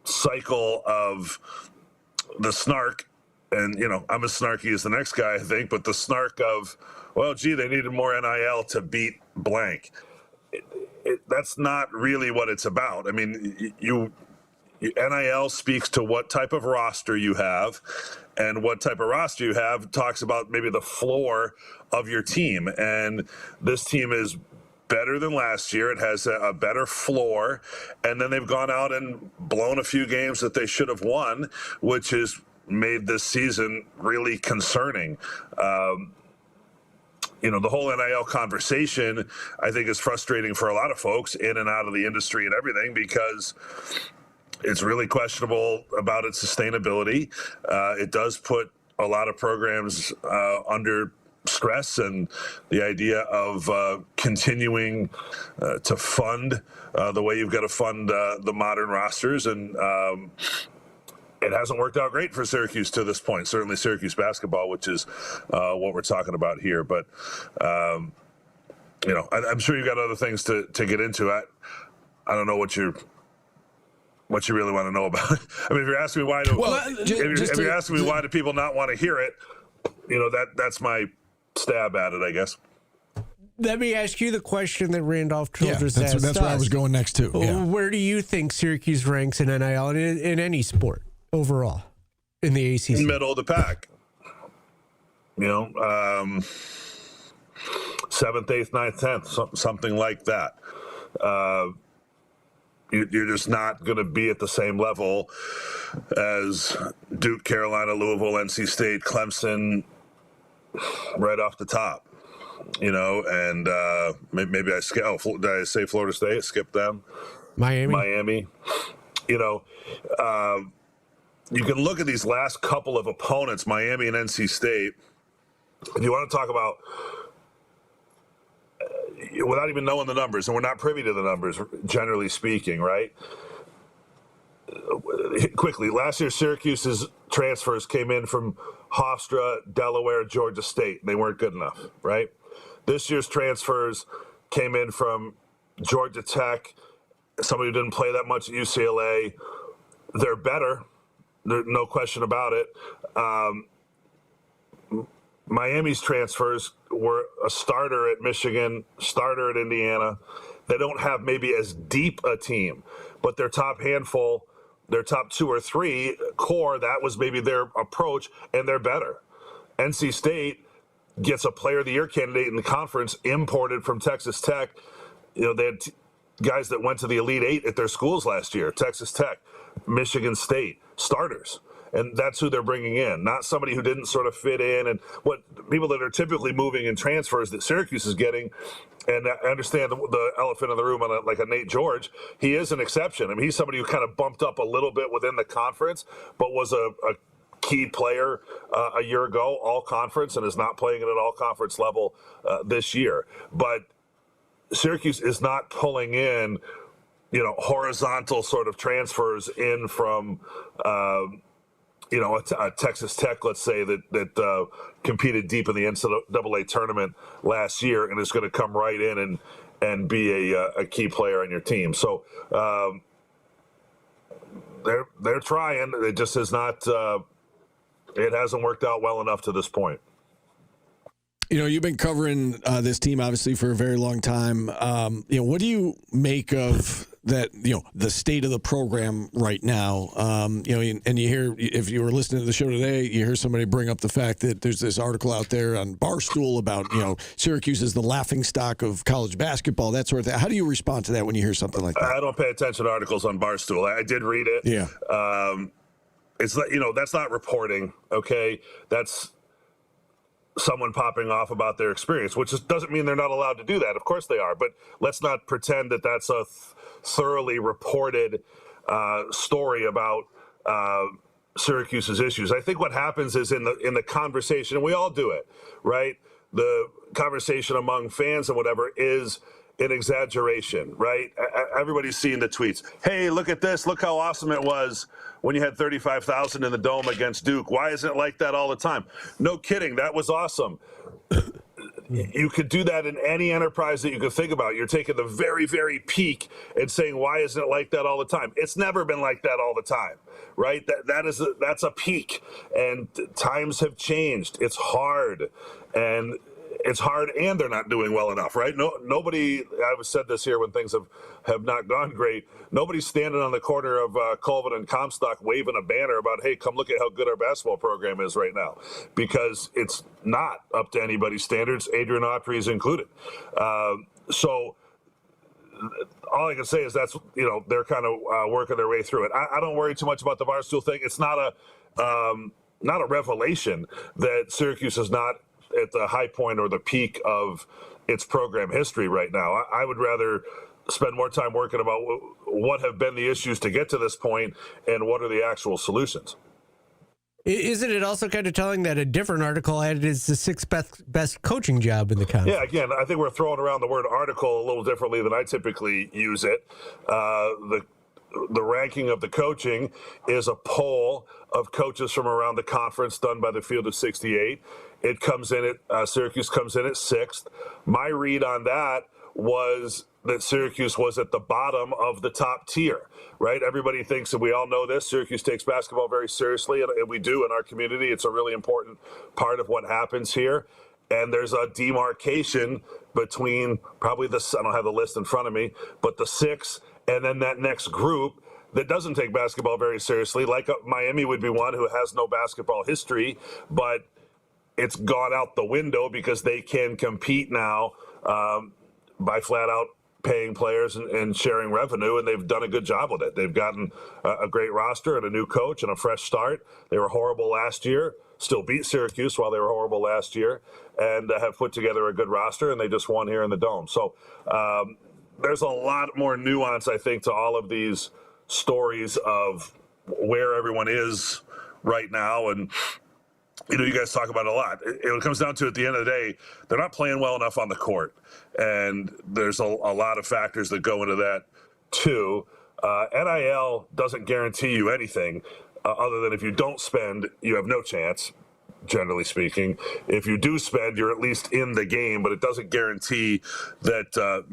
cycle of the snark. And, I'm as snarky as the next guy, I think, but the snark of, well, gee, they needed more NIL to beat blank. that's not really what it's about. I mean, NIL speaks to what type of roster you have, and what type of roster you have talks about maybe the floor of your team. And this team is better than last year. It has a better floor, and then they've gone out and blown a few games that they should have won, which has made this season really concerning. The whole NIL conversation, I think, is frustrating for a lot of folks in and out of the industry and everything, because it's really questionable about its sustainability. It does put a lot of programs under stress, and the idea of continuing to fund the way you've got to fund the modern rosters. And it hasn't worked out great for Syracuse to this point, certainly Syracuse basketball, which is what we're talking about here. But, I'm sure you've got other things to get into. I don't know what you really want to know about it. I mean, if you're asking me why if you're asking me why do people not want to hear it, that's my stab at it, I guess. Let me ask you the question that Randolph Childress asked that's where I was going next too. Yeah. Where do you think Syracuse ranks in NIL in any sport overall in the ACC? Middle of the pack. 7th, 8th, 9th, 10th, something like that. You're just not going to be at the same level as Duke, Carolina, Louisville, NC State, Clemson, right off the top. And maybe I skip. Did I say Florida State? Skip them. Miami. You can look at these last couple of opponents, Miami and NC State. If you want to talk about, without even knowing the numbers, and we're not privy to the numbers, generally speaking, right? Quickly, last year Syracuse's transfers came in from Hofstra, Delaware, Georgia State. They weren't good enough, right? This year's transfers came in from Georgia Tech, somebody who didn't play that much at UCLA. They're better. There's no question about it. Miami's transfers were a starter at Michigan, starter at Indiana. They don't have maybe as deep a team, but their top handful, their top 2 or 3 core, that was maybe their approach, and they're better. NC State gets a Player of the Year candidate in the conference imported from Texas Tech. They had guys that went to the Elite 8 at their schools last year, Texas Tech, Michigan State, starters. And that's who they're bringing in, not somebody who didn't sort of fit in. And what people that are typically moving in transfers that Syracuse is getting, and I understand the elephant in the room on like a Nate George, he is an exception. I mean, he's somebody who kind of bumped up a little bit within the conference, but was a key player a year ago, all conference, and is not playing at an all conference level this year. But Syracuse is not pulling in, horizontal sort of transfers in from, a Texas Tech, let's say, that competed deep in the NCAA tournament last year and is going to come right in and be a key player on your team. So they're trying. It just is not. It hasn't worked out well enough to this point. You've been covering this team obviously for a very long time. What do you make of that? The state of the program right now. And you hear, if you were listening to the show today, you hear somebody bring up the fact that there's this article out there on Barstool about Syracuse is the laughingstock of college basketball, that sort of thing. How do you respond to that when you hear something like that? I don't pay attention to articles on Barstool. I did read it. Yeah. It's that's not reporting. Okay, that's someone popping off about their experience, which doesn't mean they're not allowed to do that. Of course they are, but let's not pretend that that's a thoroughly reported story about Syracuse's issues. I think what happens is in the conversation, and we all do it, right? The conversation among fans and whatever is an exaggeration, right? Everybody's seeing the tweets. Hey, look at this. Look how awesome it was when you had 35,000 in the Dome against Duke. Why isn't it like that all the time? No kidding. That was awesome. You could do that in any enterprise that you could think about. You're taking the very, very peak and saying, why isn't it like that all the time? It's never been like that all the time, right? That's a peak, and times have changed. It's hard, and it's hard, and they're not doing well enough, right? Nobody. I've said this here when things have not gone great. Nobody's standing on the corner of Colvin and Comstock waving a banner about, "Hey, come look at how good our basketball program is right now," because it's not up to anybody's standards, Adrian Autry's included. So all I can say is that's they're kind of working their way through it. I don't worry too much about the Barstool thing. It's not a revelation that Syracuse is not at the high point or the peak of its program history right now. I would rather spend more time working about what have been the issues to get to this point and what are the actual solutions. Isn't it also kind of telling that a different article added is the sixth best coaching job in the conference? Yeah, again, I think we're throwing around the word article a little differently than I typically use it. The ranking of the coaching is a poll of coaches from around the conference done by the Field of 68. It comes in at Syracuse comes in at 6th. My read on that was that Syracuse was at the bottom of the top tier, right? Everybody thinks, and we all know this, Syracuse takes basketball very seriously, and we do in our community. It's a really important part of what happens here. And there's a demarcation between probably I don't have the list in front of me, but the 6 and then that next group that doesn't take basketball very seriously, like Miami would be one who has no basketball history, but it's gone out the window because they can compete now by flat out paying players and sharing revenue, and they've done a good job with it. They've gotten a great roster and a new coach and a fresh start. They were horrible last year, still beat Syracuse while they were horrible last year, and have put together a good roster, and they just won here in the Dome. So there's a lot more nuance, I think, to all of these stories of where everyone is right now. And you guys talk about it a lot. It comes down to, at the end of the day, they're not playing well enough on the court. And there's a lot of factors that go into that, too. NIL doesn't guarantee you anything other than if you don't spend, you have no chance, generally speaking. If you do spend, you're at least in the game, but it doesn't guarantee that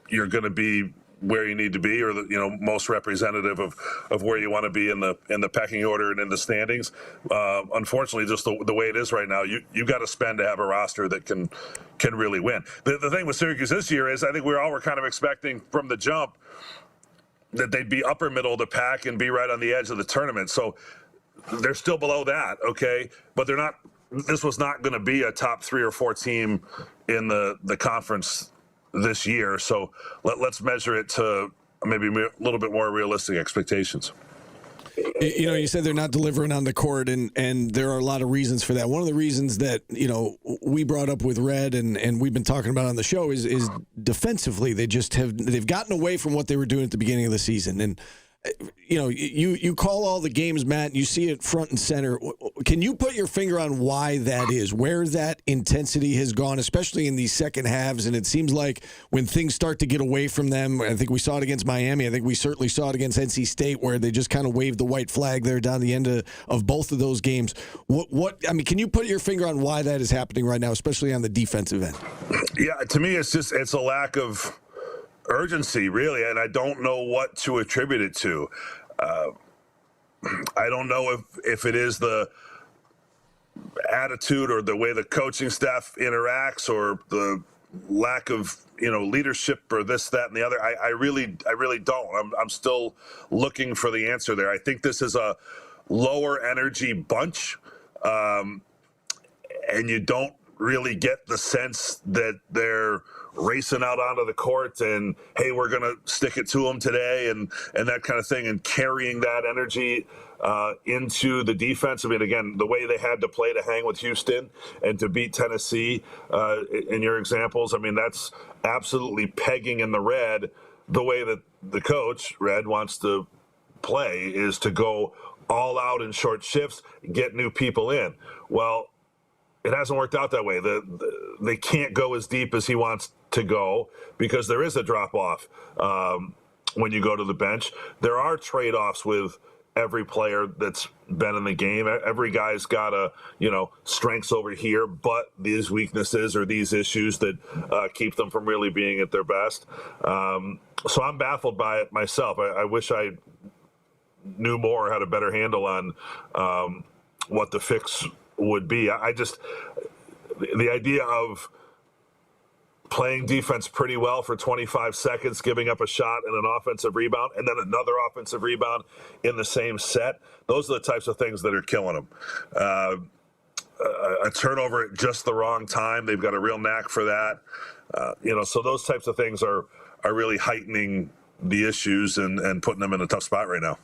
you're going to be where you need to be, or most representative of where you want to be in the pecking order and in the standings. Unfortunately, just the way it is right now, you got to spend to have a roster that can really win. The thing with Syracuse this year is, I think we all were kind of expecting from the jump that they'd be upper middle of the pack and be right on the edge of the tournament. So they're still below that, okay, but they're not. This was not going to be a top 3 or 4 team in the conference this year. So let's measure it to maybe a little bit more realistic expectations. You said they're not delivering on the court, and there are a lot of reasons for that. One of the reasons that, we brought up with Red and we've been talking about on the show is defensively. They've gotten away from what they were doing at the beginning of the season. And, you call all the games, Matt, and you see it front and center. Can you put your finger on why that is, where that intensity has gone, especially in these second halves? And it seems like when things start to get away from them, I think we saw it against Miami. I think we certainly saw it against NC State, where they just kind of waved the white flag there down the end of both of those games. Can you put your finger on why that is happening right now, especially on the defensive end? Yeah, to me, it's a lack of urgency, really, and I don't know what to attribute it to. I don't know if it is the attitude or the way the coaching staff interacts, or the lack of leadership, or this, that, and the other. I really don't. I'm still looking for the answer there. I think this is a lower energy bunch, and you don't really get the sense that they're racing out onto the court and, hey, we're going to stick it to them today, and that kind of thing, and carrying that energy into the defense. I mean, again, the way they had to play to hang with Houston and to beat Tennessee, in your examples, I mean, that's absolutely pegging in the red. The way that the coach, Red, wants to play is to go all out in short shifts, get new people in. Well, it hasn't worked out that way. They can't go as deep as he wants to go because there is a drop-off when you go to the bench. There are trade-offs with every player that's been in the game. Every guy's got strengths over here, but these weaknesses or these issues that keep them from really being at their best. So I'm baffled by it myself. I wish I knew more, had a better handle on what the fix would be. the idea of playing defense pretty well for 25 seconds, giving up a shot and an offensive rebound, and then another offensive rebound in the same set. Those are the types of things that are killing them. A turnover at just the wrong time. They've got a real knack for that. So those types of things are really heightening the issues and putting them in a tough spot right now.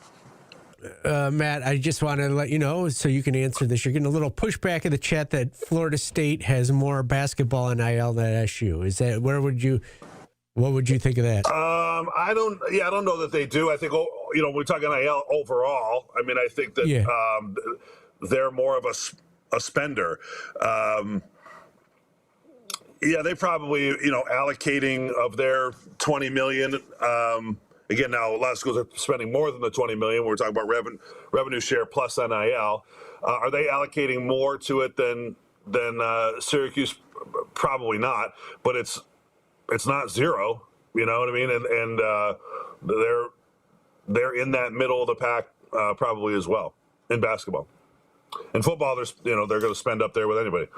Matt, I just want to let you know so you can answer this. You're getting a little pushback in the chat that Florida State has more basketball NIL than SU. Is that what would you think of that? I don't know that they do. I think we're talking NIL overall. I mean, I think that they're more of a spender. They probably allocating of their $20 million. Again, now a lot of schools are spending more than the $20 million. We're talking about revenue share plus NIL. Are they allocating more to it than Syracuse? Probably not, but it's not zero. You know what I mean? And they're in that middle of the pack probably as well in basketball. In football, they're going to spend up there with anybody.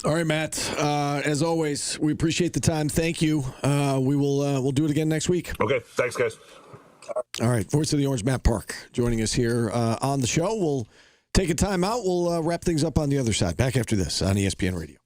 All right, Matt. As always, we appreciate the time. Thank you. We'll do it again next week. Okay. Thanks, guys. All right. Voice of the Orange, Matt Park, joining us here on the show. We'll take a time out. We'll wrap things up on the other side. Back after this on ESPN Radio.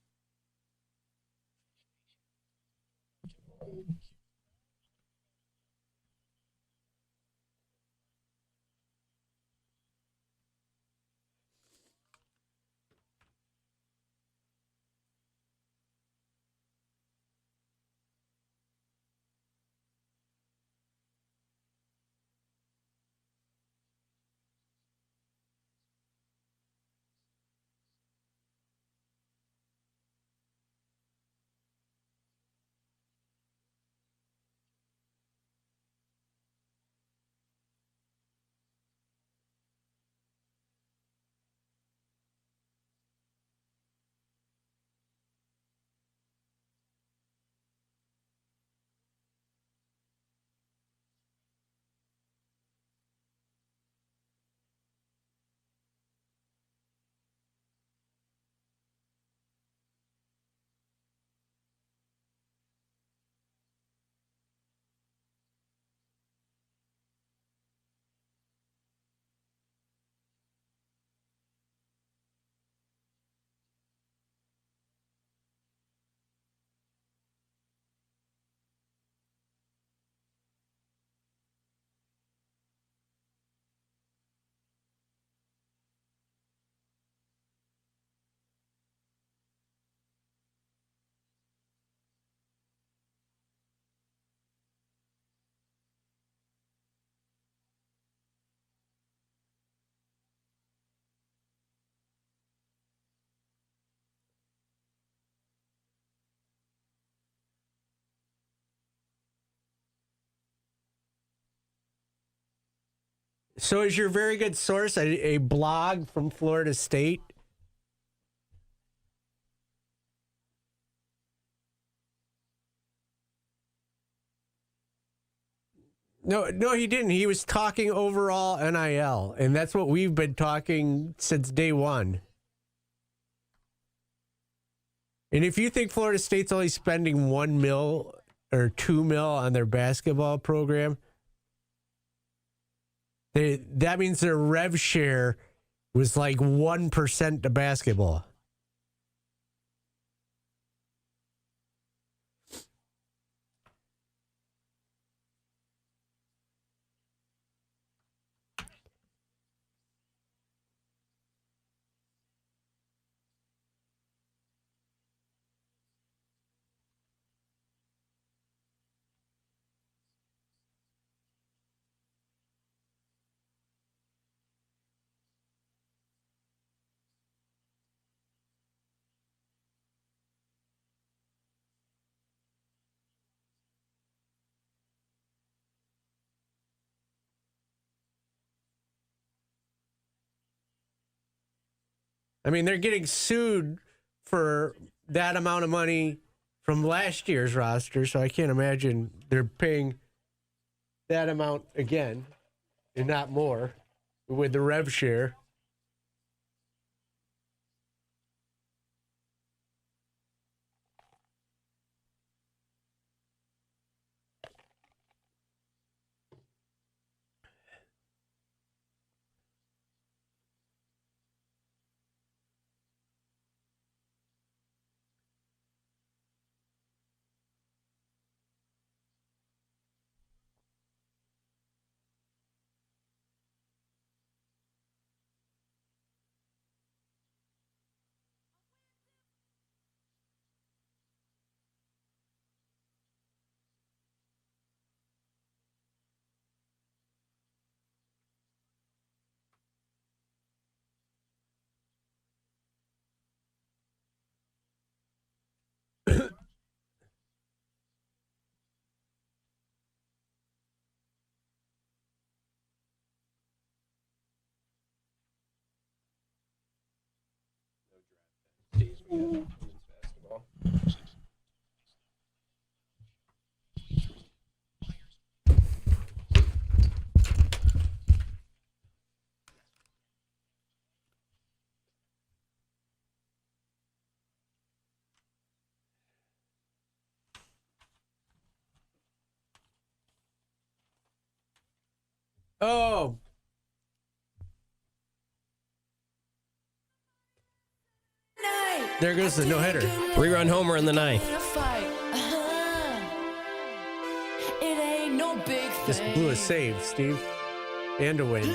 So is your very good source a blog from Florida State? No, he didn't. He was talking overall NIL, and that's what we've been talking since day one. And if you think Florida State's only spending $1 million or $2 million on their basketball program, that means their rev share was like 1% to basketball. I mean, they're getting sued for that amount of money from last year's roster, so I can't imagine they're paying that amount again, and not more, with the rev share. Oh. There goes the no-hitter. 3-run homer in the ninth. Just blew a save, Steve. And a win.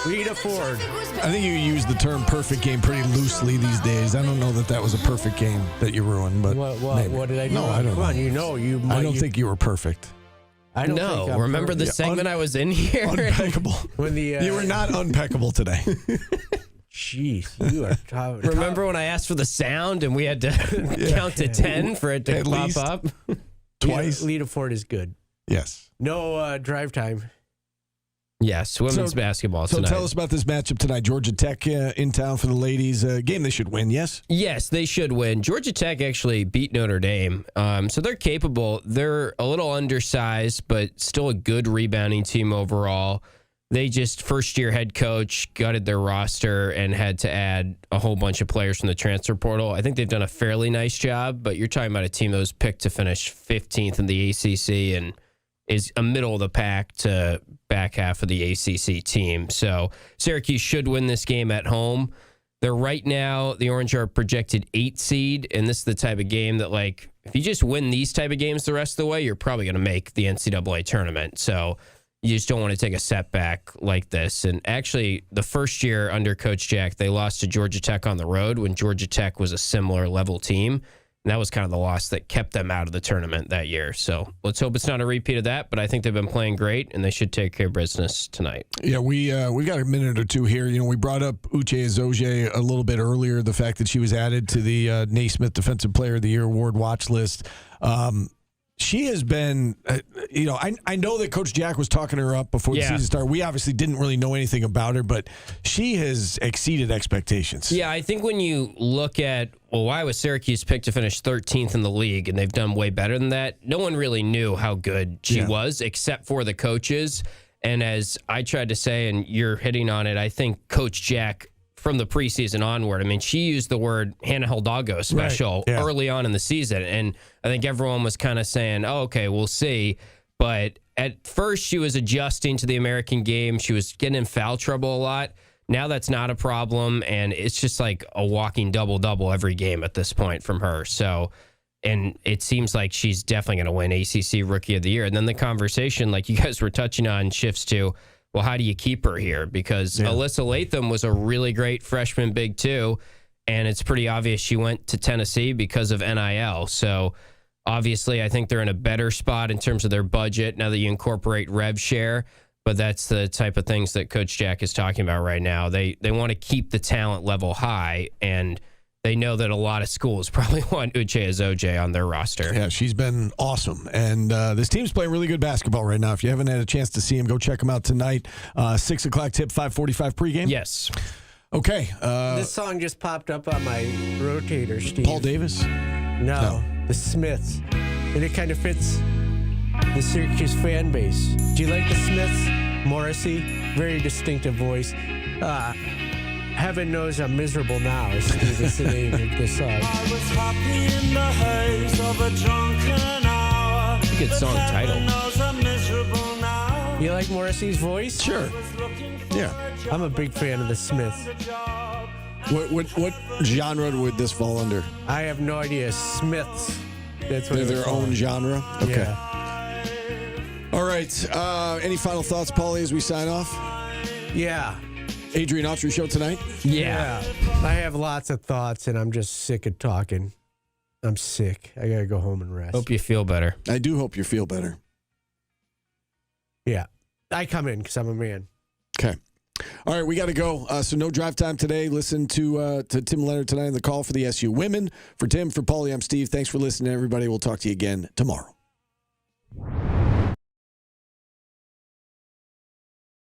Rita Ford. I think you use the term perfect game pretty loosely these days. I don't know that was a perfect game that you ruined, but What did I do? No, I don't Come know. on, I don't think you were perfect. I don't No, think I'm remember the perfect. segment I was in here? Unpeccable. When the You were not unpeccable today. Jeez, you are tough. Remember when I asked for the sound and we had to count to 10 for it to At pop least up? twice. Lita Ford is good. Yes. No drive time. Yes, women's basketball So tonight. tell us about this matchup tonight. Georgia Tech in town for the ladies. Game they should win, yes? Yes, they should win. Georgia Tech actually beat Notre Dame. So they're capable. They're a little undersized, but still a good rebounding team overall. They just, first-year head coach, gutted their roster and had to add a whole bunch of players from the transfer portal. I think they've done a fairly nice job, but you're talking about a team that was picked to finish 15th in the ACC and is a middle of the pack to back half of the ACC team. So Syracuse should win this game at home. They're right now, the Orange are projected 8 seed, and this is the type of game that, like, if you just win these type of games the rest of the way, you're probably going to make the NCAA tournament. So you just don't want to take a setback like this. And actually, the first year under Coach Jack, they lost to Georgia Tech on the road when Georgia Tech was a similar level team. And that was kind of the loss that kept them out of the tournament that year. So let's hope it's not a repeat of that, but I think they've been playing great, and they should take care of business tonight. Yeah, we got a minute or two here. You know, we brought up Uche Azoje a little bit earlier, the fact that she was added to the Naismith Defensive Player of the Year award watch list. She has been, I know that Coach Jack was talking her up before the season started. We obviously didn't really know anything about her, but she has exceeded expectations. Yeah, I think when you look at, why was Syracuse picked to finish 13th in the league, and they've done way better than that? No one really knew how good she was, except for the coaches. And as I tried to say, and you're hitting on it, I think Coach Jack, from the preseason onward, I mean, she used the word Hannah Hidalgo special early on in the season. And I think everyone was kind of saying, oh, okay, we'll see. But at first, she was adjusting to the American game. She was getting in foul trouble a lot. Now that's not a problem. And it's just like a walking double-double every game at this point from her. So, and it seems like she's definitely going to win ACC Rookie of the Year. And then the conversation, like you guys were touching on, shifts to, well, how do you keep her here? Because Alyssa Latham was a really great freshman big two, and it's pretty obvious she went to Tennessee because of NIL. So obviously I think they're in a better spot in terms of their budget now that you incorporate rev share, but that's the type of things that Coach Jack is talking about right now. They want to keep the talent level high, and they know that a lot of schools probably want Uche Azoje on their roster. Yeah, she's been awesome. And this team's playing really good basketball right now. If you haven't had a chance to see them, go check them out tonight. 6 o'clock tip, 5:45 pregame? Yes. Okay. This song just popped up on my rotator, Steve. Paul Davis? No, the Smiths. And it kind of fits the Syracuse fan base. Do you like the Smiths? Morrissey, very distinctive voice. Heaven knows I'm miserable now, Steve. It's the name of the song. I was happy in the haze of a drunken hour. It's a good song title. You like Morrissey's voice? Sure. Yeah. I'm a big fan of the Smiths. What genre would this fall under? I have no idea. Smiths. That's what They're their own genre? Okay. Yeah. All right. Any final thoughts, Paulie, as we sign off? Yeah. Adrian Autry show tonight? Yeah. I have lots of thoughts, and I'm just sick of talking. I'm sick. I got to go home and rest. Hope you feel better. I do hope you feel better. Yeah. I come in because I'm a man. Okay. All right, we got to go. So no drive time today. Listen to Tim Leonard tonight in the call for the SU women. For Tim, for Paulie, I'm Steve. Thanks for listening, everybody. We'll talk to you again tomorrow.